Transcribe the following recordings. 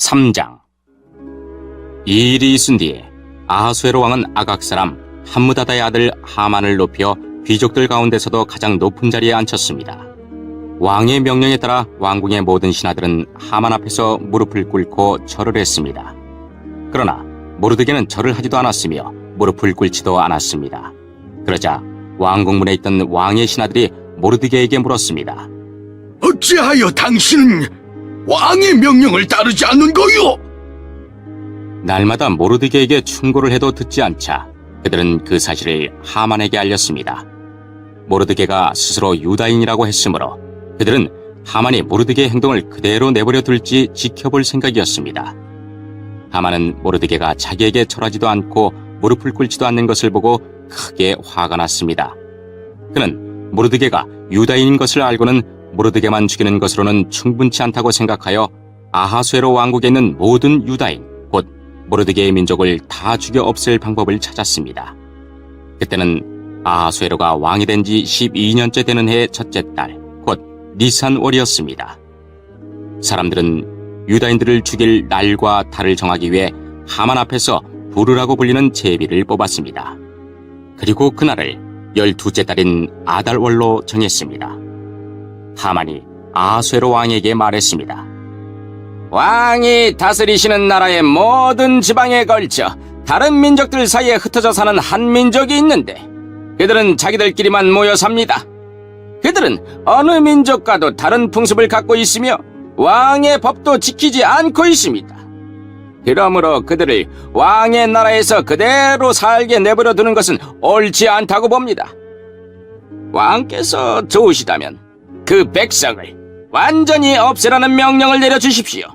3장. 이 일이 있은 뒤에 아하수에로 왕은 아각 사람 함므다다의 아들 하만을 높여 귀족들 가운데서도 가장 높은 자리에 앉혔습니다. 왕의 명령에 따라 왕궁의 모든 신하들은 하만 앞에서 무릎을 꿇고 절을 했습니다. 그러나 모르드게는 절을 하지도 않았으며 무릎을 꿇지도 않았습니다. 그러자 왕궁문에 있던 왕의 신하들이 모르드게에게 물었습니다. 어찌하여 당신은 왕의 명령을 따르지 않는 거요? 날마다 모르드게에게 충고를 해도 듣지 않자 그들은 그 사실을 하만에게 알렸습니다. 모르드게가 스스로 유다인이라고 했으므로 그들은 하만이 모르드게의 행동을 그대로 내버려 둘지 지켜볼 생각이었습니다. 하만은 모르드게가 자기에게 절하지도 않고 무릎을 꿇지도 않는 것을 보고 크게 화가 났습니다. 그는 모르드게가 유다인인 것을 알고는 모르드게만 죽이는 것으로는 충분치 않다고 생각하여 아하수에로 왕국에 있는 모든 유다인, 곧 모르드게의 민족을 다 죽여 없앨 방법을 찾았습니다. 그때는 아하수에로가 왕이 된 지 12년째 되는 해의 첫째 달, 곧 니산월이었습니다. 사람들은 유다인들을 죽일 날과 달을 정하기 위해 하만 앞에서 부르라고 불리는 제비를 뽑았습니다. 그리고 그날을 12째 달인 아달월로 정했습니다. 하만이 아하수에로 왕에게 말했습니다. 왕이 다스리시는 나라의 모든 지방에 걸쳐 다른 민족들 사이에 흩어져 사는 한 민족이 있는데 그들은 자기들끼리만 모여 삽니다. 그들은 어느 민족과도 다른 풍습을 갖고 있으며 왕의 법도 지키지 않고 있습니다. 그러므로 그들을 왕의 나라에서 그대로 살게 내버려 두는 것은 옳지 않다고 봅니다. 왕께서 좋으시다면 그 백성을 완전히 없애라는 명령을 내려주십시오.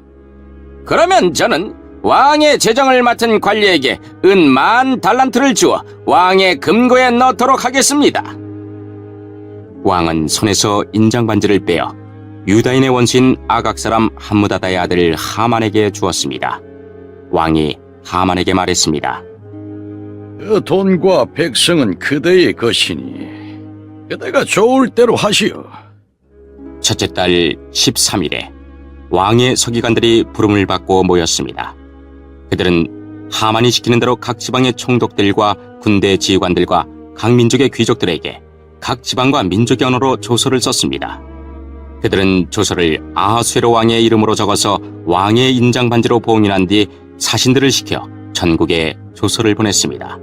그러면 저는 왕의 재정을 맡은 관리에게 은 10,000달란트를 주어 왕의 금고에 넣도록 하겠습니다. 왕은 손에서 인장반지를 빼어 유다인의 원수인 아각 사람 함므다다의 아들 하만에게 주었습니다. 왕이 하만에게 말했습니다. 그 돈과 백성은 그대의 것이니 그대가 좋을 대로 하시오. 첫째 달 13일에 왕의 서기관들이 부름을 받고 모였습니다. 그들은 하만이 시키는 대로 각 지방의 총독들과 군대 지휘관들과 각 민족의 귀족들에게 각 지방과 민족의 언어로 조서를 썼습니다. 그들은 조서를 아하수에로 왕의 이름으로 적어서 왕의 인장반지로 봉인한 뒤 사신들을 시켜 전국에 조서를 보냈습니다.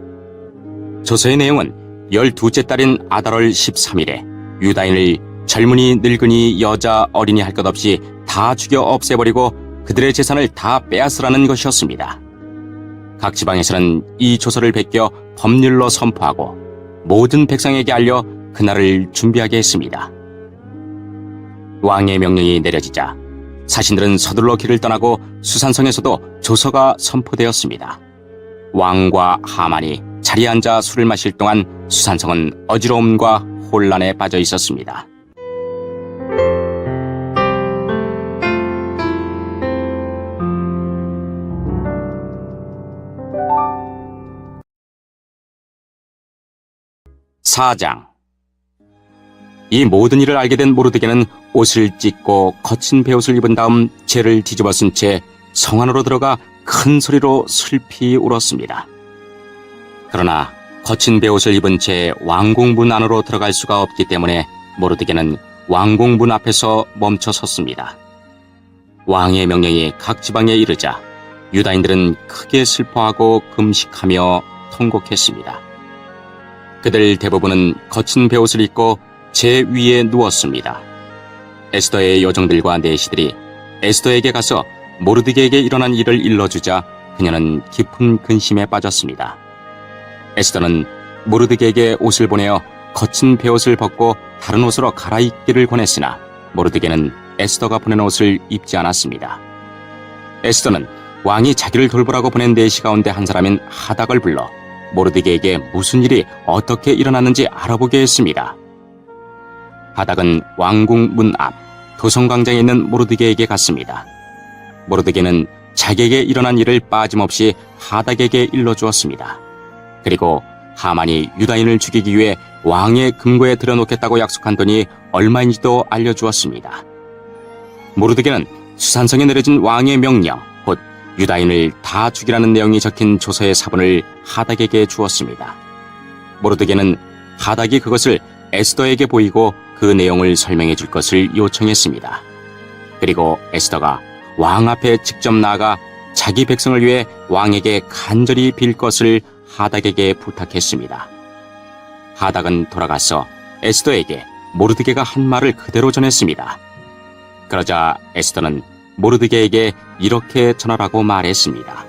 조서의 내용은 12째 달인 아달월 13일에 유다인을 젊은이, 늙은이, 여자, 어린이 할 것 없이 다 죽여 없애버리고 그들의 재산을 다 빼앗으라는 것이었습니다. 각 지방에서는 이 조서를 베껴 법률로 선포하고 모든 백성에게 알려 그날을 준비하게 했습니다. 왕의 명령이 내려지자 사신들은 서둘러 길을 떠나고 수산성에서도 조서가 선포되었습니다. 왕과 하만이 자리에 앉아 술을 마실 동안 수산성은 어지러움과 혼란에 빠져 있었습니다. 사장. 이 모든 일을 알게 된 모르드게는 옷을 찢고 거친 베옷을 입은 다음 재를 뒤집어 쓴 채 성 안으로 들어가 큰 소리로 슬피 울었습니다. 그러나 거친 베옷을 입은 채 왕궁문 안으로 들어갈 수가 없기 때문에 모르드게는 왕궁문 앞에서 멈춰 섰습니다. 왕의 명령이 각 지방에 이르자 유다인들은 크게 슬퍼하고 금식하며 통곡했습니다. 그들 대부분은 거친 베옷을 입고 제 위에 누웠습니다. 에스더의 여종들과 내시들이 에스더에게 가서 모르드게에게 일어난 일을 일러주자 그녀는 깊은 근심에 빠졌습니다. 에스더는 모르드게에게 옷을 보내어 거친 베옷을 벗고 다른 옷으로 갈아입기를 권했으나 모르드게는 에스더가 보낸 옷을 입지 않았습니다. 에스더는 왕이 자기를 돌보라고 보낸 내시 가운데 한 사람인 하닥을 불러 모르드게에게 무슨 일이 어떻게 일어났는지 알아보게 했습니다. 하닥은 왕궁 문 앞 도성광장에 있는 모르드게에게 갔습니다. 모르드게는 자기에게 일어난 일을 빠짐없이 하닥에게 일러주었습니다. 그리고 하만이 유다인을 죽이기 위해 왕의 금고에 들여놓겠다고 약속한 돈이 얼마인지도 알려주었습니다. 모르드게는 수산성에 내려진 왕의 명령, 곧 유다인을 다 죽이라는 내용이 적힌 조서의 사본을 하닥에게 주었습니다. 모르드게는 하닥이 그것을 에스더에게 보이고 그 내용을 설명해 줄 것을 요청했습니다. 그리고 에스더가 왕 앞에 직접 나아가 자기 백성을 위해 왕에게 간절히 빌 것을 하닥에게 부탁했습니다. 하닥은 돌아가서 에스더에게 모르드게가 한 말을 그대로 전했습니다. 그러자 에스더는 모르드게에게 이렇게 전하라고 말했습니다.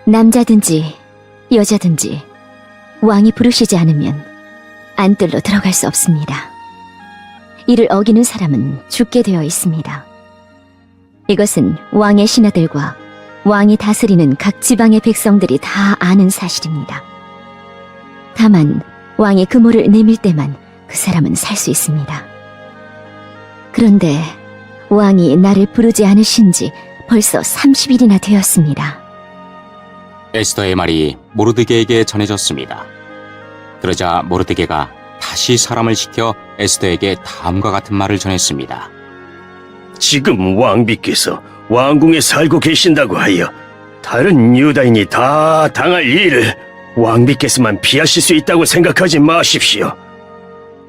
남자든지 여자든지 왕이 부르시지 않으면 안뜰로 들어갈 수 없습니다. 이를 어기는 사람은 죽게 되어 있습니다. 이것은 왕의 신하들과 왕이 다스리는 각 지방의 백성들이 다 아는 사실입니다. 다만 왕이 금호를 내밀 때만 그 사람은 살 수 있습니다. 그런데 왕이 나를 부르지 않으신 지 벌써 30일이나 되었습니다. 에스더의 말이 모르드게에게 전해졌습니다. 그러자 모르드게가 다시 사람을 시켜 에스더에게 다음과 같은 말을 전했습니다. 지금 왕비께서 왕궁에 살고 계신다고 하여 다른 유다인이 다 당할 일을 왕비께서만 피하실 수 있다고 생각하지 마십시오.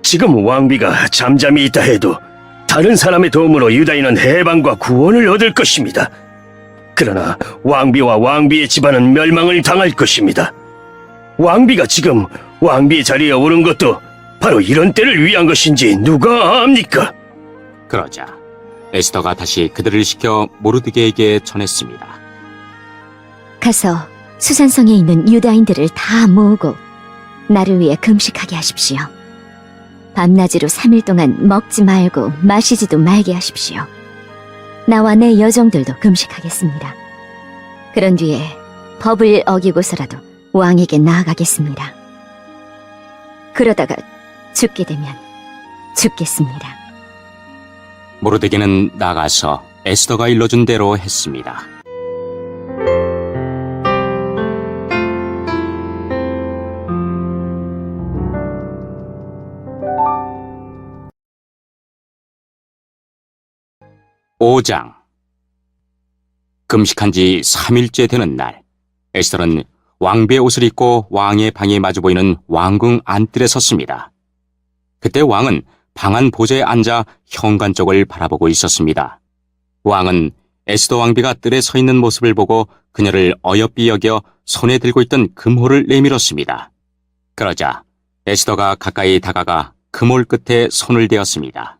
지금 왕비가 잠잠히 있다 해도 다른 사람의 도움으로 유다인은 해방과 구원을 얻을 것입니다. 그러나 왕비와 왕비의 집안은 멸망을 당할 것입니다. 왕비가 지금 왕비의 자리에 오른 것도 바로 이런 때를 위한 것인지 누가 압니까? 그러자 에스더가 다시 그들을 시켜 모르드게에게 전했습니다. 가서 수산성에 있는 유다인들을 다 모으고 나를 위해 금식하게 하십시오. 밤낮으로 3일 동안 먹지 말고 마시지도 말게 하십시오. 나와 내 여종들도 금식하겠습니다. 그런 뒤에 법을 어기고서라도 왕에게 나아가겠습니다. 그러다가 죽게 되면 죽겠습니다. 모르드게는 나가서 에스더가 일러준 대로 했습니다. (5장) 금식한 지 3일째 되는 날, 에스더는 왕비의 옷을 입고 왕의 방에 마주 보이는 왕궁 안뜰에 섰습니다. 그때 왕은 방 안 보좌에 앉아 현관 쪽을 바라보고 있었습니다. 왕은 에스더 왕비가 뜰에 서 있는 모습을 보고 그녀를 어여삐 여겨 손에 들고 있던 금호를 내밀었습니다. 그러자 에스더가 가까이 다가가 금홀 끝에 손을 대었습니다.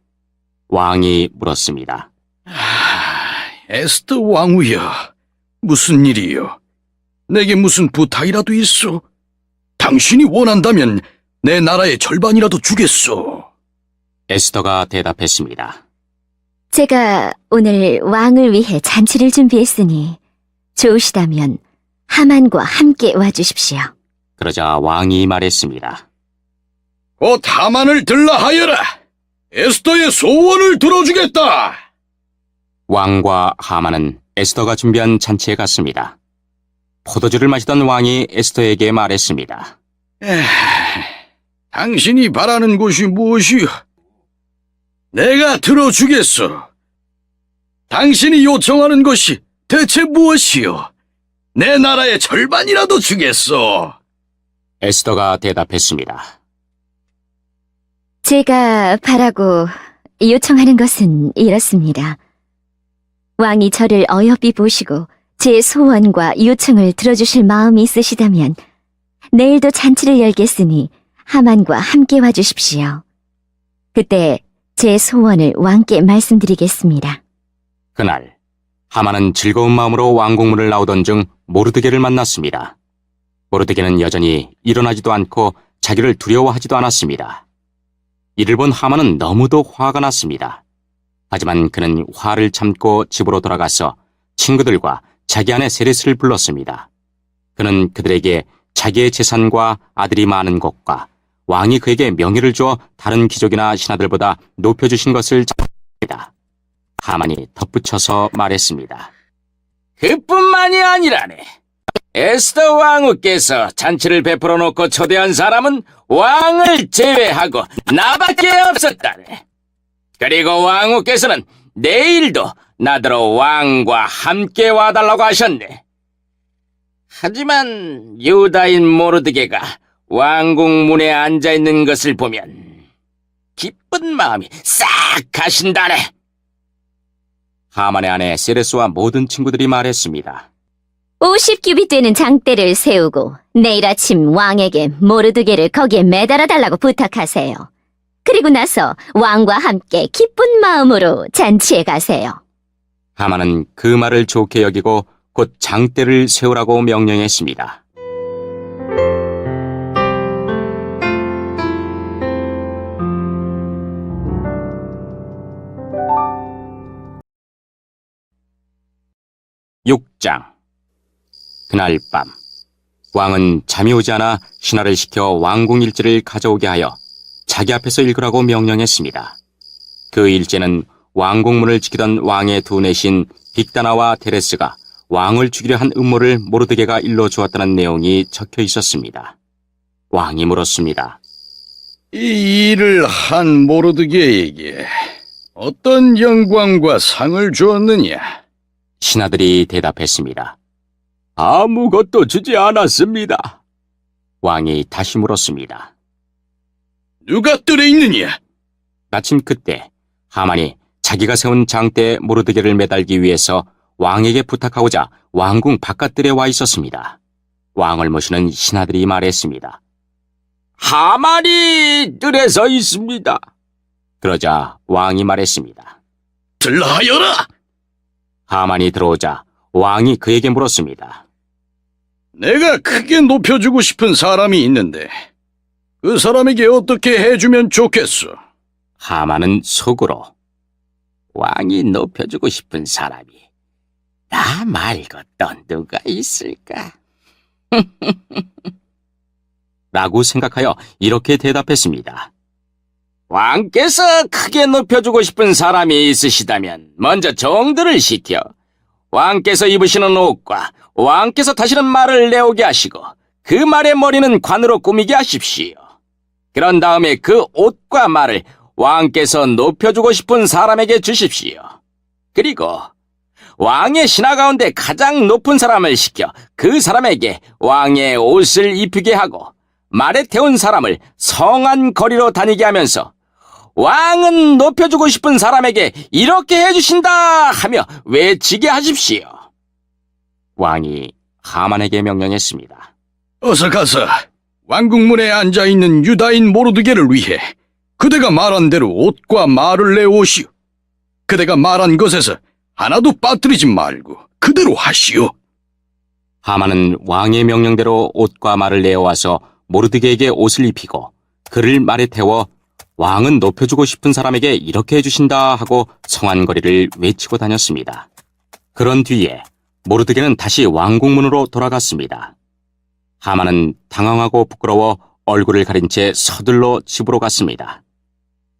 왕이 물었습니다. 에스더 왕후여, 무슨 일이요? 내게 무슨 부탁이라도 있어? 당신이 원한다면 내 나라의 절반이라도 주겠소. 에스더가 대답했습니다. 제가 오늘 왕을 위해 잔치를 준비했으니 좋으시다면 하만과 함께 와주십시오. 그러자 왕이 말했습니다. 곧 하만을 들라하여라. 에스더의 소원을 들어주겠다. 왕과 하만은 에스더가 준비한 잔치에 갔습니다. 포도주를 마시던 왕이 에스더에게 말했습니다. 당신이 바라는 것이 무엇이오? 내가 들어주겠소. 당신이 요청하는 것이 대체 무엇이오? 내 나라의 절반이라도 주겠소. 에스더가 대답했습니다. 제가 바라고 요청하는 것은 이렇습니다. 왕이 저를 어여삐 보시고 제 소원과 요청을 들어주실 마음이 있으시다면 내일도 잔치를 열겠으니 하만과 함께 와주십시오. 그때 제 소원을 왕께 말씀드리겠습니다. 그날 하만은 즐거운 마음으로 왕궁문을 나오던 중 모르드게를 만났습니다. 모르드게는 여전히 일어나지도 않고 자기를 두려워하지도 않았습니다. 이를 본 하만은 너무도 화가 났습니다. 하지만 그는 화를 참고 집으로 돌아가서 친구들과 자기 아내 세레스를 불렀습니다. 그는 그들에게 자기의 재산과 아들이 많은 것과 왕이 그에게 명예를 주어 다른 귀족이나 신하들보다 높여주신 것을 전합니다. 하만이 덧붙여서 말했습니다. 그뿐만이 아니라네. 에스더 왕후께서 잔치를 베풀어 놓고 초대한 사람은 왕을 제외하고 나밖에 없었다네. 그리고 왕후께서는 내일도 나더러 왕과 함께 와달라고 하셨네. 하지만 유다인 모르드게가 왕궁 문에 앉아있는 것을 보면 기쁜 마음이 싹 가신다네. 하만의 아내 세레스와 모든 친구들이 말했습니다. 50규빗 되는 장대를 세우고 내일 아침 왕에게 모르드게를 거기에 매달아 달라고 부탁하세요. 그리고 나서 왕과 함께 기쁜 마음으로 잔치에 가세요. 하만은 그 말을 좋게 여기고 곧 장대를 세우라고 명령했습니다. (6장) 그날 밤 왕은 잠이 오지 않아 신하를 시켜 왕궁 일지를 가져오게 하여 자기 앞에서 읽으라고 명령했습니다. 그 일제는 왕궁문을 지키던 왕의 두 내신 빅다나와 테레스가 왕을 죽이려 한 음모를 모르드게가 일러주었다는 내용이 적혀 있었습니다. 왕이 물었습니다. 이 일을 한 모르드게에게 어떤 영광과 상을 주었느냐? 신하들이 대답했습니다. 아무것도 주지 않았습니다. 왕이 다시 물었습니다. 누가 뜰에 있느냐? 마침 그때 하만이 자기가 세운 장대에 모르드게를 매달기 위해서 왕에게 부탁하고자 왕궁 바깥들에 와 있었습니다. 왕을 모시는 신하들이 말했습니다. 하만이 뜰에 있습니다. 그러자 왕이 말했습니다. 들라하여라! 하만이 들어오자 왕이 그에게 물었습니다. 내가 크게 높여주고 싶은 사람이 있는데 그 사람에게 어떻게 해주면 좋겠어? 하만은 속으로 왕이 높여주고 싶은 사람이 나 말고 또 누가 있을까? 라고 생각하여 이렇게 대답했습니다. 왕께서 크게 높여주고 싶은 사람이 있으시다면 먼저 정들을 시켜 왕께서 입으시는 옷과 왕께서 타시는 말을 내오게 하시고 그 말의 머리는 관으로 꾸미게 하십시오. 그런 다음에 그 옷과 말을 왕께서 높여주고 싶은 사람에게 주십시오. 그리고 왕의 신하 가운데 가장 높은 사람을 시켜 그 사람에게 왕의 옷을 입히게 하고 말에 태운 사람을 성한 거리로 다니게 하면서 왕은 높여주고 싶은 사람에게 이렇게 해주신다 하며 외치게 하십시오. 왕이 하만에게 명령했습니다. 어서 가서 왕궁문에 앉아있는 유다인 모르드게를 위해 그대가 말한 대로 옷과 말을 내오시오. 그대가 말한 것에서 하나도 빠뜨리지 말고 그대로 하시오. 하만은 왕의 명령대로 옷과 말을 내어와서 모르드게에게 옷을 입히고 그를 말에 태워 왕은 높여주고 싶은 사람에게 이렇게 해주신다 하고 성안거리를 외치고 다녔습니다. 그런 뒤에 모르드게는 다시 왕궁문으로 돌아갔습니다. 하만은 당황하고 부끄러워 얼굴을 가린 채 서둘러 집으로 갔습니다.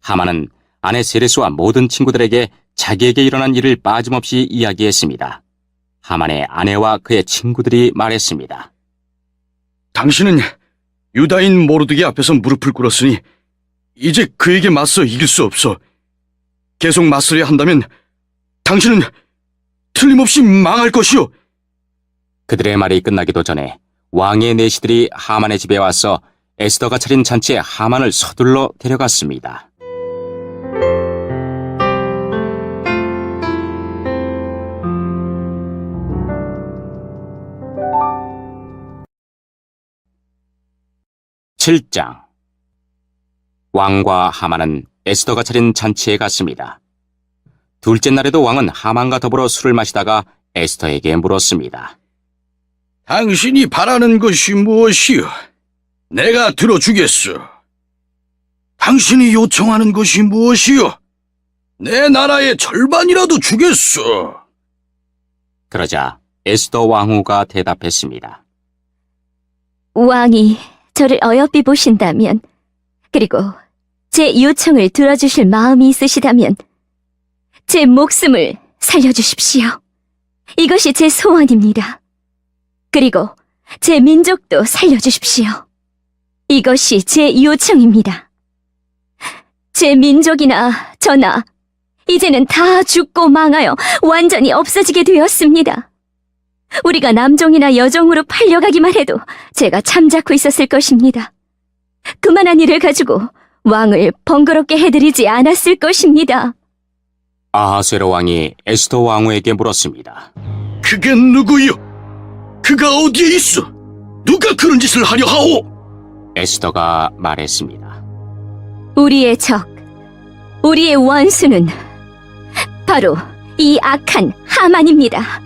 하만은 아내 세레스와 모든 친구들에게 자기에게 일어난 일을 빠짐없이 이야기했습니다. 하만의 아내와 그의 친구들이 말했습니다. 당신은 유다인 모르드게 앞에서 무릎을 꿇었으니 이제 그에게 맞서 이길 수 없어. 계속 맞서려 한다면 당신은 틀림없이 망할 것이오. 그들의 말이 끝나기도 전에 왕의 내시들이 하만의 집에 와서 에스더가 차린 잔치에 하만을 서둘러 데려갔습니다. (7장) 왕과 하만은 에스더가 차린 잔치에 갔습니다. 둘째 날에도 왕은 하만과 더불어 술을 마시다가 에스더에게 물었습니다. 당신이 바라는 것이 무엇이오? 내가 들어주겠소. 당신이 요청하는 것이 무엇이오? 내 나라의 절반이라도 주겠소. 그러자 에스더 왕후가 대답했습니다. 왕이 저를 어여삐 보신다면, 그리고 제 요청을 들어주실 마음이 있으시다면 제 목숨을 살려주십시오. 이것이 제 소원입니다. 그리고 제 민족도 살려주십시오. 이것이 제 요청입니다. 제 민족이나 저나 이제는 다 죽고 망하여 완전히 없어지게 되었습니다. 우리가 남종이나 여종으로 팔려가기만 해도 제가 잠자코 있었을 것입니다. 그만한 일을 가지고 왕을 번거롭게 해드리지 않았을 것입니다. 아하수에로 왕이 에스더 왕후에게 물었습니다. 그게 누구요? 그가 어디에 있어? 누가 그런 짓을 하려 하오? 에스더가 말했습니다. 우리의 적, 우리의 원수는 바로 이 악한 하만입니다.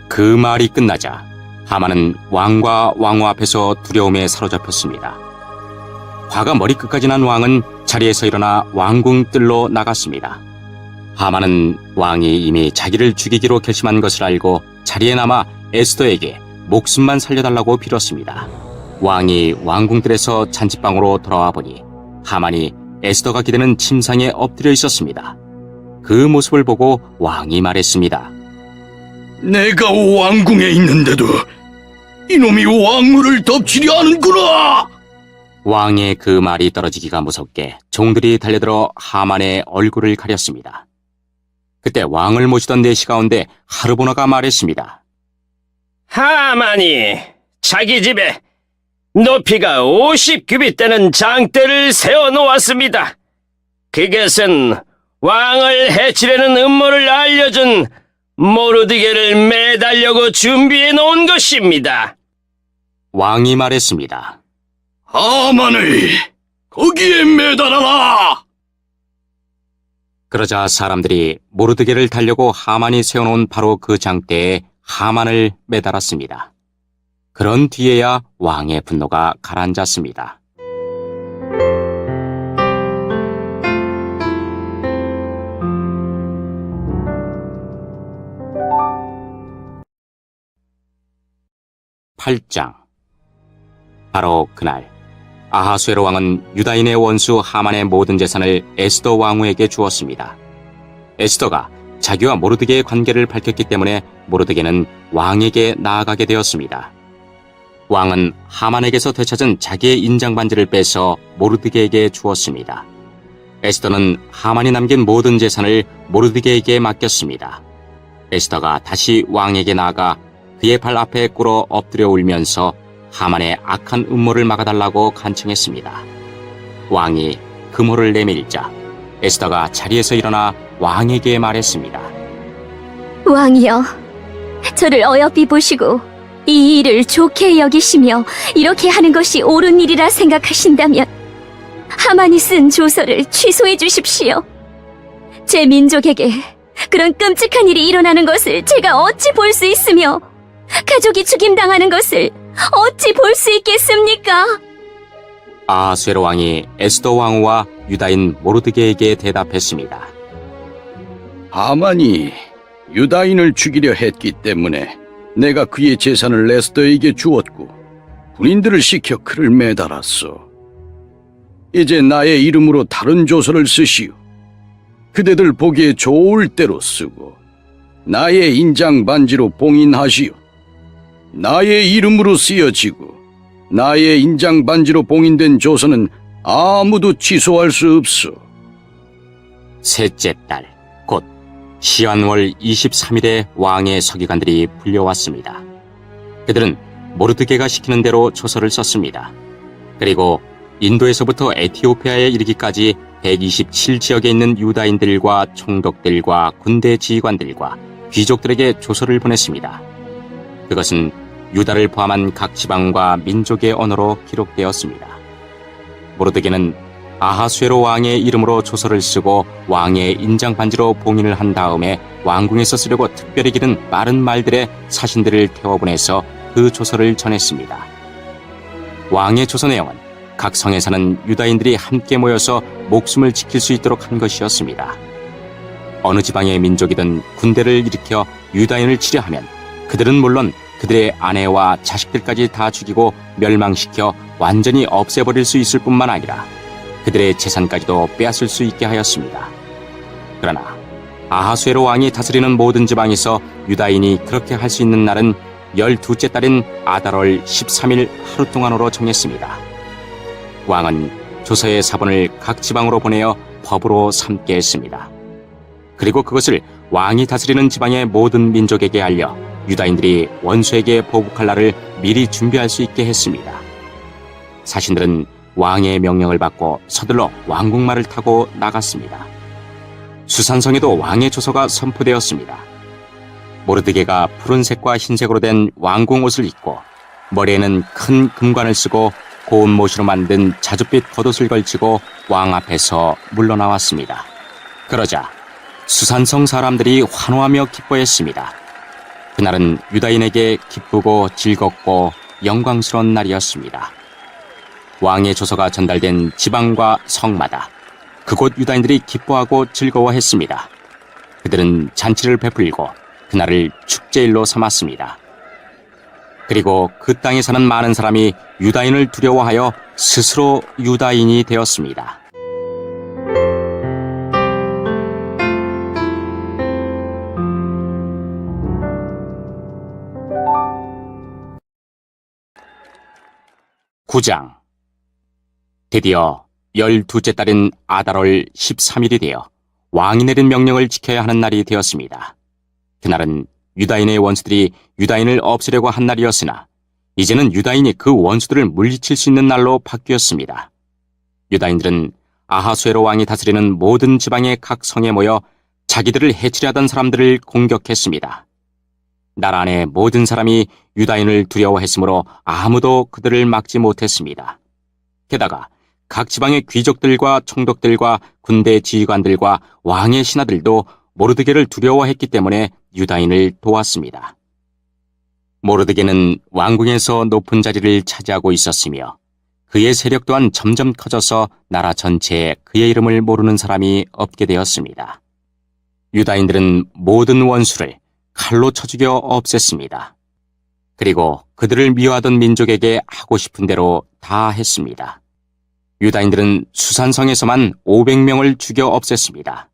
그 말이 끝나자 하만은 왕과 왕후 앞에서 두려움에 사로잡혔습니다. 화가 머리끝까지 난 왕은 자리에서 일어나 왕궁 뜰로 나갔습니다. 하만은 왕이 이미 자기를 죽이기로 결심한 것을 알고 자리에 남아 에스더에게 목숨만 살려달라고 빌었습니다. 왕이 왕궁뜰에서 잔치방으로 돌아와 보니 하만이 에스더가 기대는 침상에 엎드려 있었습니다. 그 모습을 보고 왕이 말했습니다. 내가 왕궁에 있는데도 이놈이 왕후를 덮치려 하는구나! 왕의 그 말이 떨어지기가 무섭게 종들이 달려들어 하만의 얼굴을 가렸습니다. 그때 왕을 모시던 내시 가운데 하르보나가 말했습니다. 하만이 자기 집에 높이가 50규빗 되는 장대를 세워놓았습니다. 그것은 왕을 해치려는 음모를 알려준 모르드게를 매달려고 준비해 놓은 것입니다. 왕이 말했습니다. 하만을 거기에 매달아라! 그러자 사람들이 모르드게를 달려고 하만이 세워놓은 바로 그 장대에 하만을 매달았습니다. 그런 뒤에야 왕의 분노가 가라앉았습니다. (8장) 바로 그날 아하수에로 왕은 유다인의 원수 하만의 모든 재산을 에스더 왕후에게 주었습니다. 에스더가 자기와 모르드게의 관계를 밝혔기 때문에 모르드게는 왕에게 나아가게 되었습니다. 왕은 하만에게서 되찾은 자기의 인장 반지를 빼서 모르드게에게 주었습니다. 에스더는 하만이 남긴 모든 재산을 모르드게에게 맡겼습니다. 에스더가 다시 왕에게 나아가 그의 발 앞에 꿇어 엎드려 울면서 하만의 악한 음모를 막아달라고 간청했습니다. 왕이 금호를 내밀자 에스더가 자리에서 일어나 왕에게 말했습니다. 왕이여, 저를 어여삐 보시고 이 일을 좋게 여기시며 이렇게 하는 것이 옳은 일이라 생각하신다면 하만이 쓴 조서를 취소해 주십시오. 제 민족에게 그런 끔찍한 일이 일어나는 것을 제가 어찌 볼 수 있으며 가족이 죽임당하는 것을 어찌 볼 수 있겠습니까? 아하수에로 왕이 에스더 왕후와 유다인 모르드게에게 대답했습니다. 하만이 유다인을 죽이려 했기 때문에 내가 그의 재산을 에스더에게 주었고 군인들을 시켜 그를 매달았소. 이제 나의 이름으로 다른 조서를 쓰시오. 그대들 보기에 좋을 대로 쓰고 나의 인장 반지로 봉인하시오. 나의 이름으로 쓰여지고 나의 인장 반지로 봉인된 조서는 아무도 취소할 수 없소. 셋째 달, 곧 시한월 23일에 왕의 서기관들이 불려왔습니다. 그들은 모르드게가 시키는 대로 조서를 썼습니다. 그리고 인도에서부터 에티오피아에 이르기까지 127지역에 있는 유다인들과 총독들과 군대 지휘관들과 귀족들에게 조서를 보냈습니다. 그것은 유다를 포함한 각 지방과 민족의 언어로 기록되었습니다. 모르드게는 아하수에로 왕의 이름으로 조서를 쓰고 왕의 인장 반지로 봉인을 한 다음에 왕궁에서 쓰려고 특별히 기른 빠른 말들의 사신들을 태워보내서 그 조서를 전했습니다. 왕의 조서 내용은 각 성에 사는 유다인들이 함께 모여서 목숨을 지킬 수 있도록 한 것이었습니다. 어느 지방의 민족이든 군대를 일으켜 유다인을 치려 하면 그들은 물론 그들의 아내와 자식들까지 다 죽이고 멸망시켜 완전히 없애버릴 수 있을 뿐만 아니라 그들의 재산까지도 빼앗을 수 있게 하였습니다. 그러나 아하수에로 왕이 다스리는 모든 지방에서 유다인이 그렇게 할 수 있는 날은 12째 달인 아달월 13일 하루 동안으로 정했습니다. 왕은 조서의 사본을 각 지방으로 보내어 법으로 삼게 했습니다. 그리고 그것을 왕이 다스리는 지방의 모든 민족에게 알려 유다인들이 원수에게 보복할 날을 미리 준비할 수 있게 했습니다. 사신들은 왕의 명령을 받고 서둘러 왕궁말을 타고 나갔습니다. 수산성에도 왕의 조서가 선포되었습니다. 모르드게가 푸른색과 흰색으로 된 왕궁 옷을 입고 머리에는 큰 금관을 쓰고 고운 못으로 만든 자줏빛 겉옷을 걸치고 왕 앞에서 물러나왔습니다. 그러자 수산성 사람들이 환호하며 기뻐했습니다. 그날은 유다인에게 기쁘고 즐겁고 영광스러운 날이었습니다. 왕의 조서가 전달된 지방과 성마다 그곳 유다인들이 기뻐하고 즐거워했습니다. 그들은 잔치를 베풀고 그날을 축제일로 삼았습니다. 그리고 그 땅에 사는 많은 사람이 유다인을 두려워하여 스스로 유다인이 되었습니다. (9장) 드디어 12째 달인 아달월 13일이 되어 왕이 내린 명령을 지켜야 하는 날이 되었습니다. 그날은 유다인의 원수들이 유다인을 없애려고 한 날이었으나 이제는 유다인이 그 원수들을 물리칠 수 있는 날로 바뀌었습니다. 유다인들은 아하수에로 왕이 다스리는 모든 지방의 각 성에 모여 자기들을 해치려 하던 사람들을 공격했습니다. 나라 안의 모든 사람이 유다인을 두려워했으므로 아무도 그들을 막지 못했습니다. 게다가 각 지방의 귀족들과 총독들과 군대 지휘관들과 왕의 신하들도 모르드게를 두려워했기 때문에 유다인을 도왔습니다. 모르드게는 왕궁에서 높은 자리를 차지하고 있었으며 그의 세력 또한 점점 커져서 나라 전체에 그의 이름을 모르는 사람이 없게 되었습니다. 유다인들은 모든 원수를 칼로 쳐 죽여 없앴습니다. 그리고 그들을 미워하던 민족에게 하고 싶은 대로 다 했습니다. 유다인들은 수산성에서만 500명을 죽여 없앴습니다.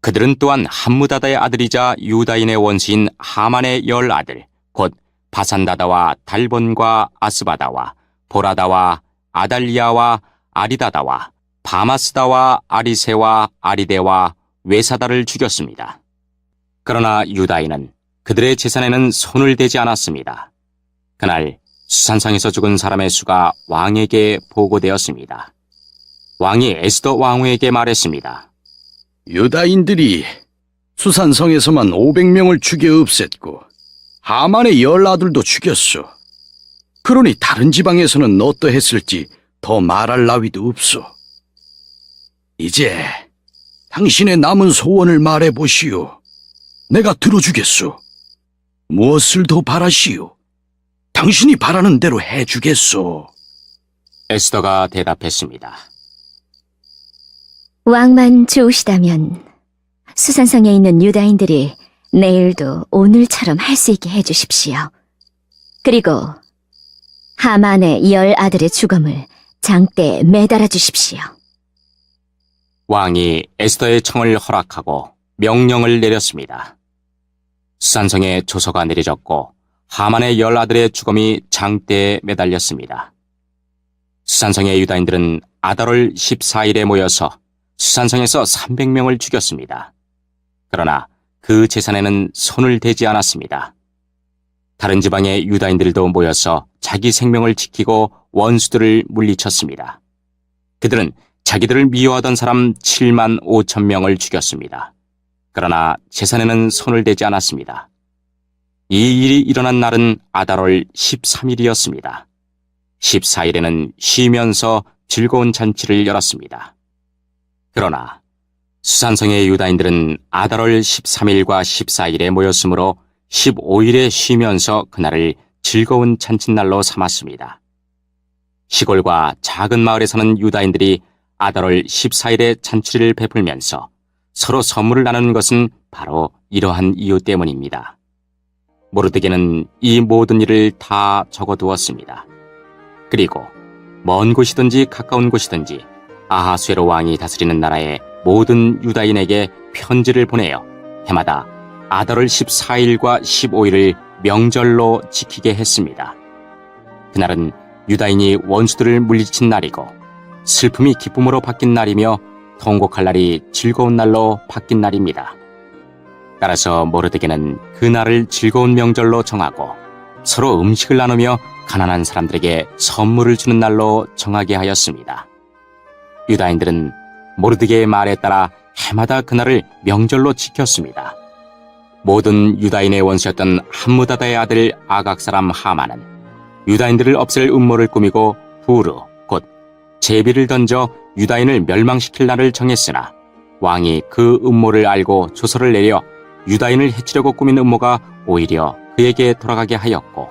그들은 또한 함무다다의 아들이자 유다인의 원수인 하만의 10아들, 곧 바산다다와 달본과 아스바다와 보라다와 아달리아와 아리다다와 바마스다와 아리세와 아리데와 외사다를 죽였습니다. 그러나 유다인은 그들의 재산에는 손을 대지 않았습니다. 그날 수산성에서 죽은 사람의 수가 왕에게 보고되었습니다. 왕이 에스더 왕후에게 말했습니다. 유다인들이 수산성에서만 500명을 죽여 없앴고 하만의 10아들도 죽였소. 그러니 다른 지방에서는 어떠했을지 더 말할 나위도 없소. 이제 당신의 남은 소원을 말해보시오. 내가 들어주겠소. 무엇을 더 바라시오? 당신이 바라는 대로 해주겠소. 에스더가 대답했습니다. 왕만 좋으시다면 수산성에 있는 유다인들이 내일도 오늘처럼 할 수 있게 해주십시오. 그리고 하만의 10아들의 죽음을 장대에 매달아 주십시오. 왕이 에스더의 청을 허락하고 명령을 내렸습니다. 수산성에 조서가 내려졌고 하만의 10아들의 죽음이 장대에 매달렸습니다. 수산성의 유다인들은 아달월 14일에 모여서 수산성에서 300명을 죽였습니다. 그러나 그 재산에는 손을 대지 않았습니다. 다른 지방의 유다인들도 모여서 자기 생명을 지키고 원수들을 물리쳤습니다. 그들은 자기들을 미워하던 사람 7만 5천 명을 죽였습니다. 그러나 재산에는 손을 대지 않았습니다. 이 일이 일어난 날은 아달월 13일이었습니다. 14일에는 쉬면서 즐거운 잔치를 열었습니다. 그러나 수산성의 유다인들은 아달월 13일과 14일에 모였으므로 15일에 쉬면서 그날을 즐거운 잔칫날로 삼았습니다. 시골과 작은 마을에 사는 유다인들이 아달월 14일에 잔치를 베풀면서 서로 선물을 나누는 것은 바로 이러한 이유 때문입니다. 모르드게는 이 모든 일을 다 적어두었습니다. 그리고 먼 곳이든지 가까운 곳이든지 아하수에로 왕이 다스리는 나라의 모든 유다인에게 편지를 보내어 해마다 아달월 14일과 15일을 명절로 지키게 했습니다. 그날은 유다인이 원수들을 물리친 날이고 슬픔이 기쁨으로 바뀐 날이며 통곡할 날이 즐거운 날로 바뀐 날입니다. 따라서 모르드게는 그 날을 즐거운 명절로 정하고 서로 음식을 나누며 가난한 사람들에게 선물을 주는 날로 정하게 하였습니다. 유다인들은 모르드게의 말에 따라 해마다 그날을 명절로 지켰습니다. 모든 유다인의 원수였던 함무다다의 아들 아각 사람 하만은 유다인들을 없앨 음모를 꾸미고 부르 곧 제비를 던져 유다인을 멸망시킬 날을 정했으나 왕이 그 음모를 알고 조서를 내려 유다인을 해치려고 꾸민 음모가 오히려 그에게 돌아가게 하였고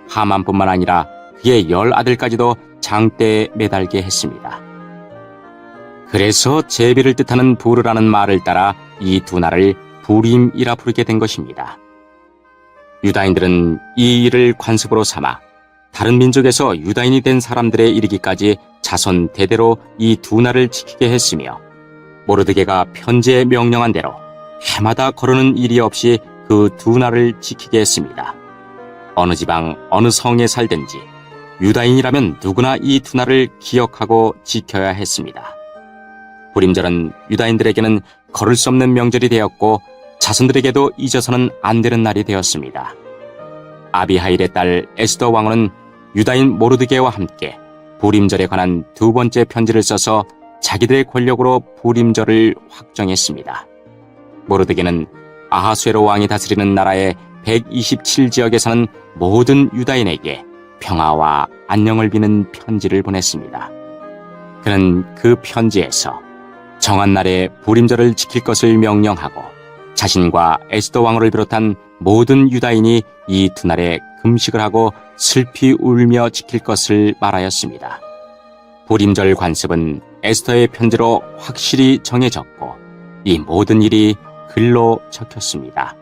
하만뿐만 아니라 그의 10아들까지도 장대에 매달게 했습니다. 그래서 제비를 뜻하는 부르라는 말을 따라 이 두 날을 부림이라 부르게 된 것입니다. 유다인들은 이 일을 관습으로 삼아 다른 민족에서 유다인이 된 사람들에 이르기까지 자손 대대로 이 두 날을 지키게 했으며 모르드게가 편지에 명령한 대로 해마다 거르는 일이 없이 그 두 날을 지키게 했습니다. 어느 지방 어느 성에 살든지 유다인이라면 누구나 이 두 날을 기억하고 지켜야 했습니다. 부림절은 유다인들에게는 거를 수 없는 명절이 되었고 자손들에게도 잊어서는 안 되는 날이 되었습니다. 아비하일의 딸 에스더 왕후는 유다인 모르드게와 함께 부림절에 관한 두 번째 편지를 써서 자기들의 권력으로 부림절을 확정했습니다. 모르드게는 아하수에로 왕이 다스리는 나라의 127지역에 사는 모든 유다인에게 평화와 안녕을 비는 편지를 보냈습니다. 그는 그 편지에서 정한 날에 부림절을 지킬 것을 명령하고 자신과 에스더 왕후를 비롯한 모든 유다인이 이 두 날에 금식을 하고 슬피 울며 지킬 것을 말하였습니다. 부림절 관습은 에스더의 편지로 확실히 정해졌고 이 모든 일이 글로 적혔습니다.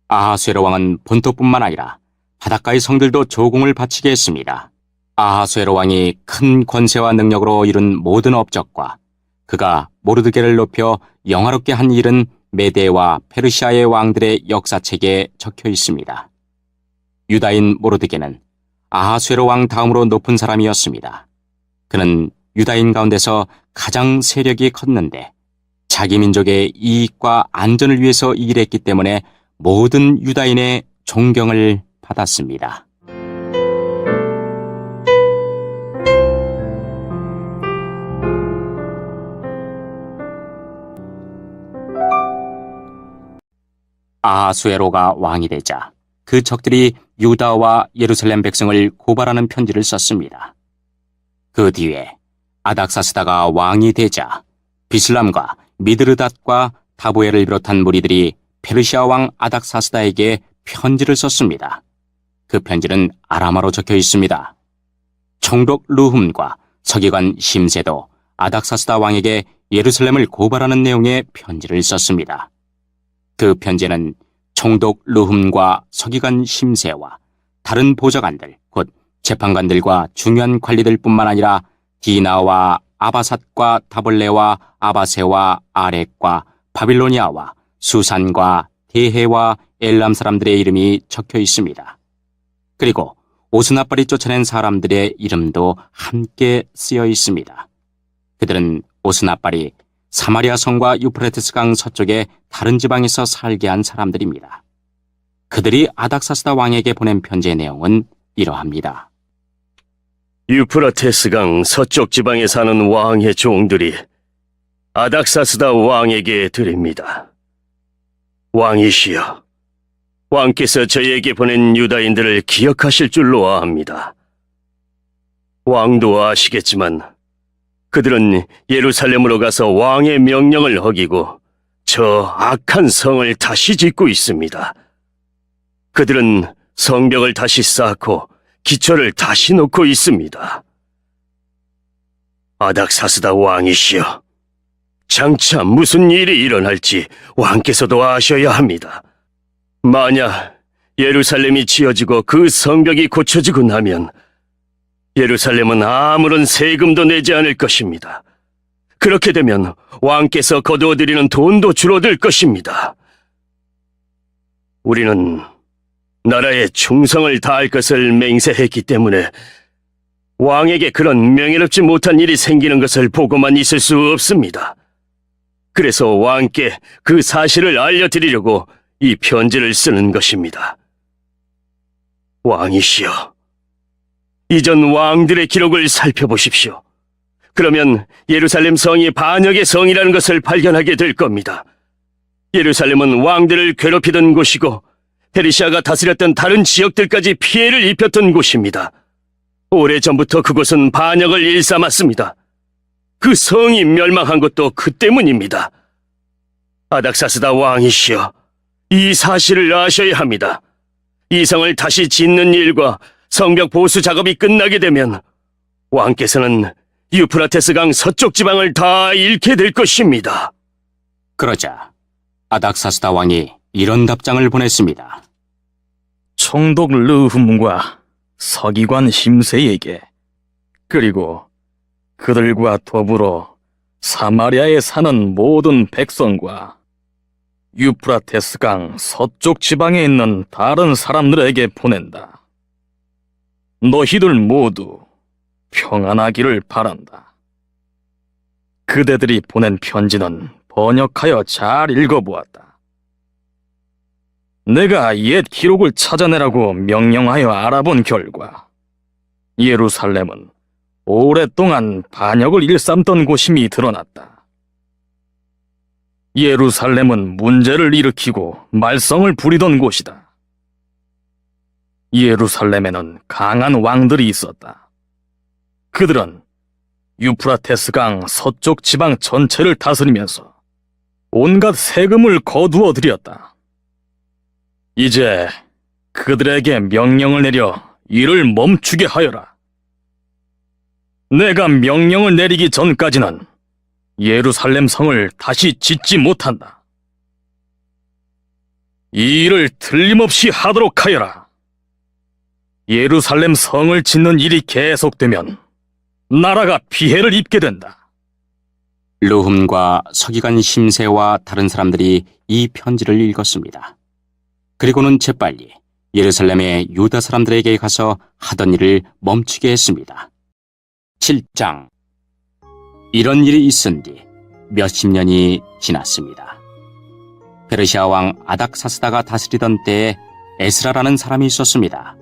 아하수에로 왕은 본토뿐만 아니라 바닷가의 성들도 조공을 바치게 했습니다. 아하수에로 왕이 큰 권세와 능력으로 이룬 모든 업적과 그가 모르드게를 높여 영화롭게 한 일은 메데와 페르시아의 왕들의 역사책에 적혀 있습니다. 유다인 모르드게는 아하수에로 왕 다음으로 높은 사람이었습니다. 그는 유다인 가운데서 가장 세력이 컸는데 자기 민족의 이익과 안전을 위해서 일했기 때문에 모든 유다인의 존경을 받았습니다. 아하수에로가 왕이 되자 그 적들이 유다와 예루살렘 백성을 고발하는 편지를 썼습니다. 그 뒤에 아닥사스다가 왕이 되자 비슬람과 미드르닷과 다보엘을 비롯한 무리들이 페르시아 왕 아닥사스다에게 편지를 썼습니다. 그 편지는 아람어로 적혀 있습니다. 총독 르훔과 서기관 심세도 아닥사스다 왕에게 예루살렘을 고발하는 내용의 편지를 썼습니다. 그 편지는 총독 르훔과 서기관 심세와 다른 보좌관들, 곧 재판관들과 중요한 관리들뿐만 아니라 디나와 아바삿과 다볼레와 아바세와 아렉과 바빌로니아와 수산과 대해와 엘람 사람들의 이름이 적혀 있습니다. 그리고 오스나발이 쫓아낸 사람들의 이름도 함께 쓰여 있습니다. 그들은 오스나발이 사마리아 성과 유프레테스 강 서쪽의 다른 지방에서 살게 한 사람들입니다. 그들이 아닥사스다 왕에게 보낸 편지의 내용은 이러합니다. 유프라테스 강 서쪽 지방에 사는 왕의 종들이 아닥사스다 왕에게 드립니다. 왕이시여, 왕께서 저희에게 보낸 유다인들을 기억하실 줄로 아합니다. 왕도 아시겠지만 그들은 예루살렘으로 가서 왕의 명령을 어기고 저 악한 성을 다시 짓고 있습니다. 그들은 성벽을 다시 쌓고 기초를 다시 놓고 있습니다. 아닥사스다 왕이시여, 장차 무슨 일이 일어날지 왕께서도 아셔야 합니다. 만약 예루살렘이 지어지고 그 성벽이 고쳐지고 나면 예루살렘은 아무런 세금도 내지 않을 것입니다. 그렇게 되면 왕께서 거두어들이는 돈도 줄어들 것입니다. 우리는 나라에 충성을 다할 것을 맹세했기 때문에 왕에게 그런 명예롭지 못한 일이 생기는 것을 보고만 있을 수 없습니다. 그래서 왕께 그 사실을 알려드리려고 이 편지를 쓰는 것입니다. 왕이시여, 이전 왕들의 기록을 살펴보십시오. 그러면 예루살렘 성이 반역의 성이라는 것을 발견하게 될 겁니다. 예루살렘은 왕들을 괴롭히던 곳이고 페르시아가 다스렸던 다른 지역들까지 피해를 입혔던 곳입니다. 오래전부터 그곳은 반역을 일삼았습니다. 그 성이 멸망한 것도 그 때문입니다. 아닥사스다 왕이시여, 이 사실을 아셔야 합니다. 이 성을 다시 짓는 일과 성벽 보수 작업이 끝나게 되면 왕께서는 유프라테스 강 서쪽 지방을 다 잃게 될 것입니다. 그러자 아닥사스다 왕이 이런 답장을 보냈습니다. 총독 르훔과 서기관 심세에게, 그리고 그들과 더불어 사마리아에 사는 모든 백성과 유프라테스 강 서쪽 지방에 있는 다른 사람들에게 보낸다. 너희들 모두 평안하기를 바란다. 그대들이 보낸 편지는 번역하여 잘 읽어보았다. 내가 옛 기록을 찾아내라고 명령하여 알아본 결과 예루살렘은 오랫동안 반역을 일삼던 곳임이 드러났다. 예루살렘은 문제를 일으키고 말썽을 부리던 곳이다. 예루살렘에는 강한 왕들이 있었다. 그들은 유프라테스 강 서쪽 지방 전체를 다스리면서 온갖 세금을 거두어 들였다. 이제 그들에게 명령을 내려 이를 멈추게 하여라. 내가 명령을 내리기 전까지는 예루살렘 성을 다시 짓지 못한다. 이 일을 틀림없이 하도록 하여라. 예루살렘 성을 짓는 일이 계속되면 나라가 피해를 입게 된다. 르훔과 서기관 심세와 다른 사람들이 이 편지를 읽었습니다. 그리고는 재빨리 예루살렘의 유다 사람들에게 가서 하던 일을 멈추게 했습니다. 7장. 이런 일이 있은 뒤 몇십 년이 지났습니다. 페르시아 왕 아닥사스다가 다스리던 때에 에스라라는 사람이 있었습니다.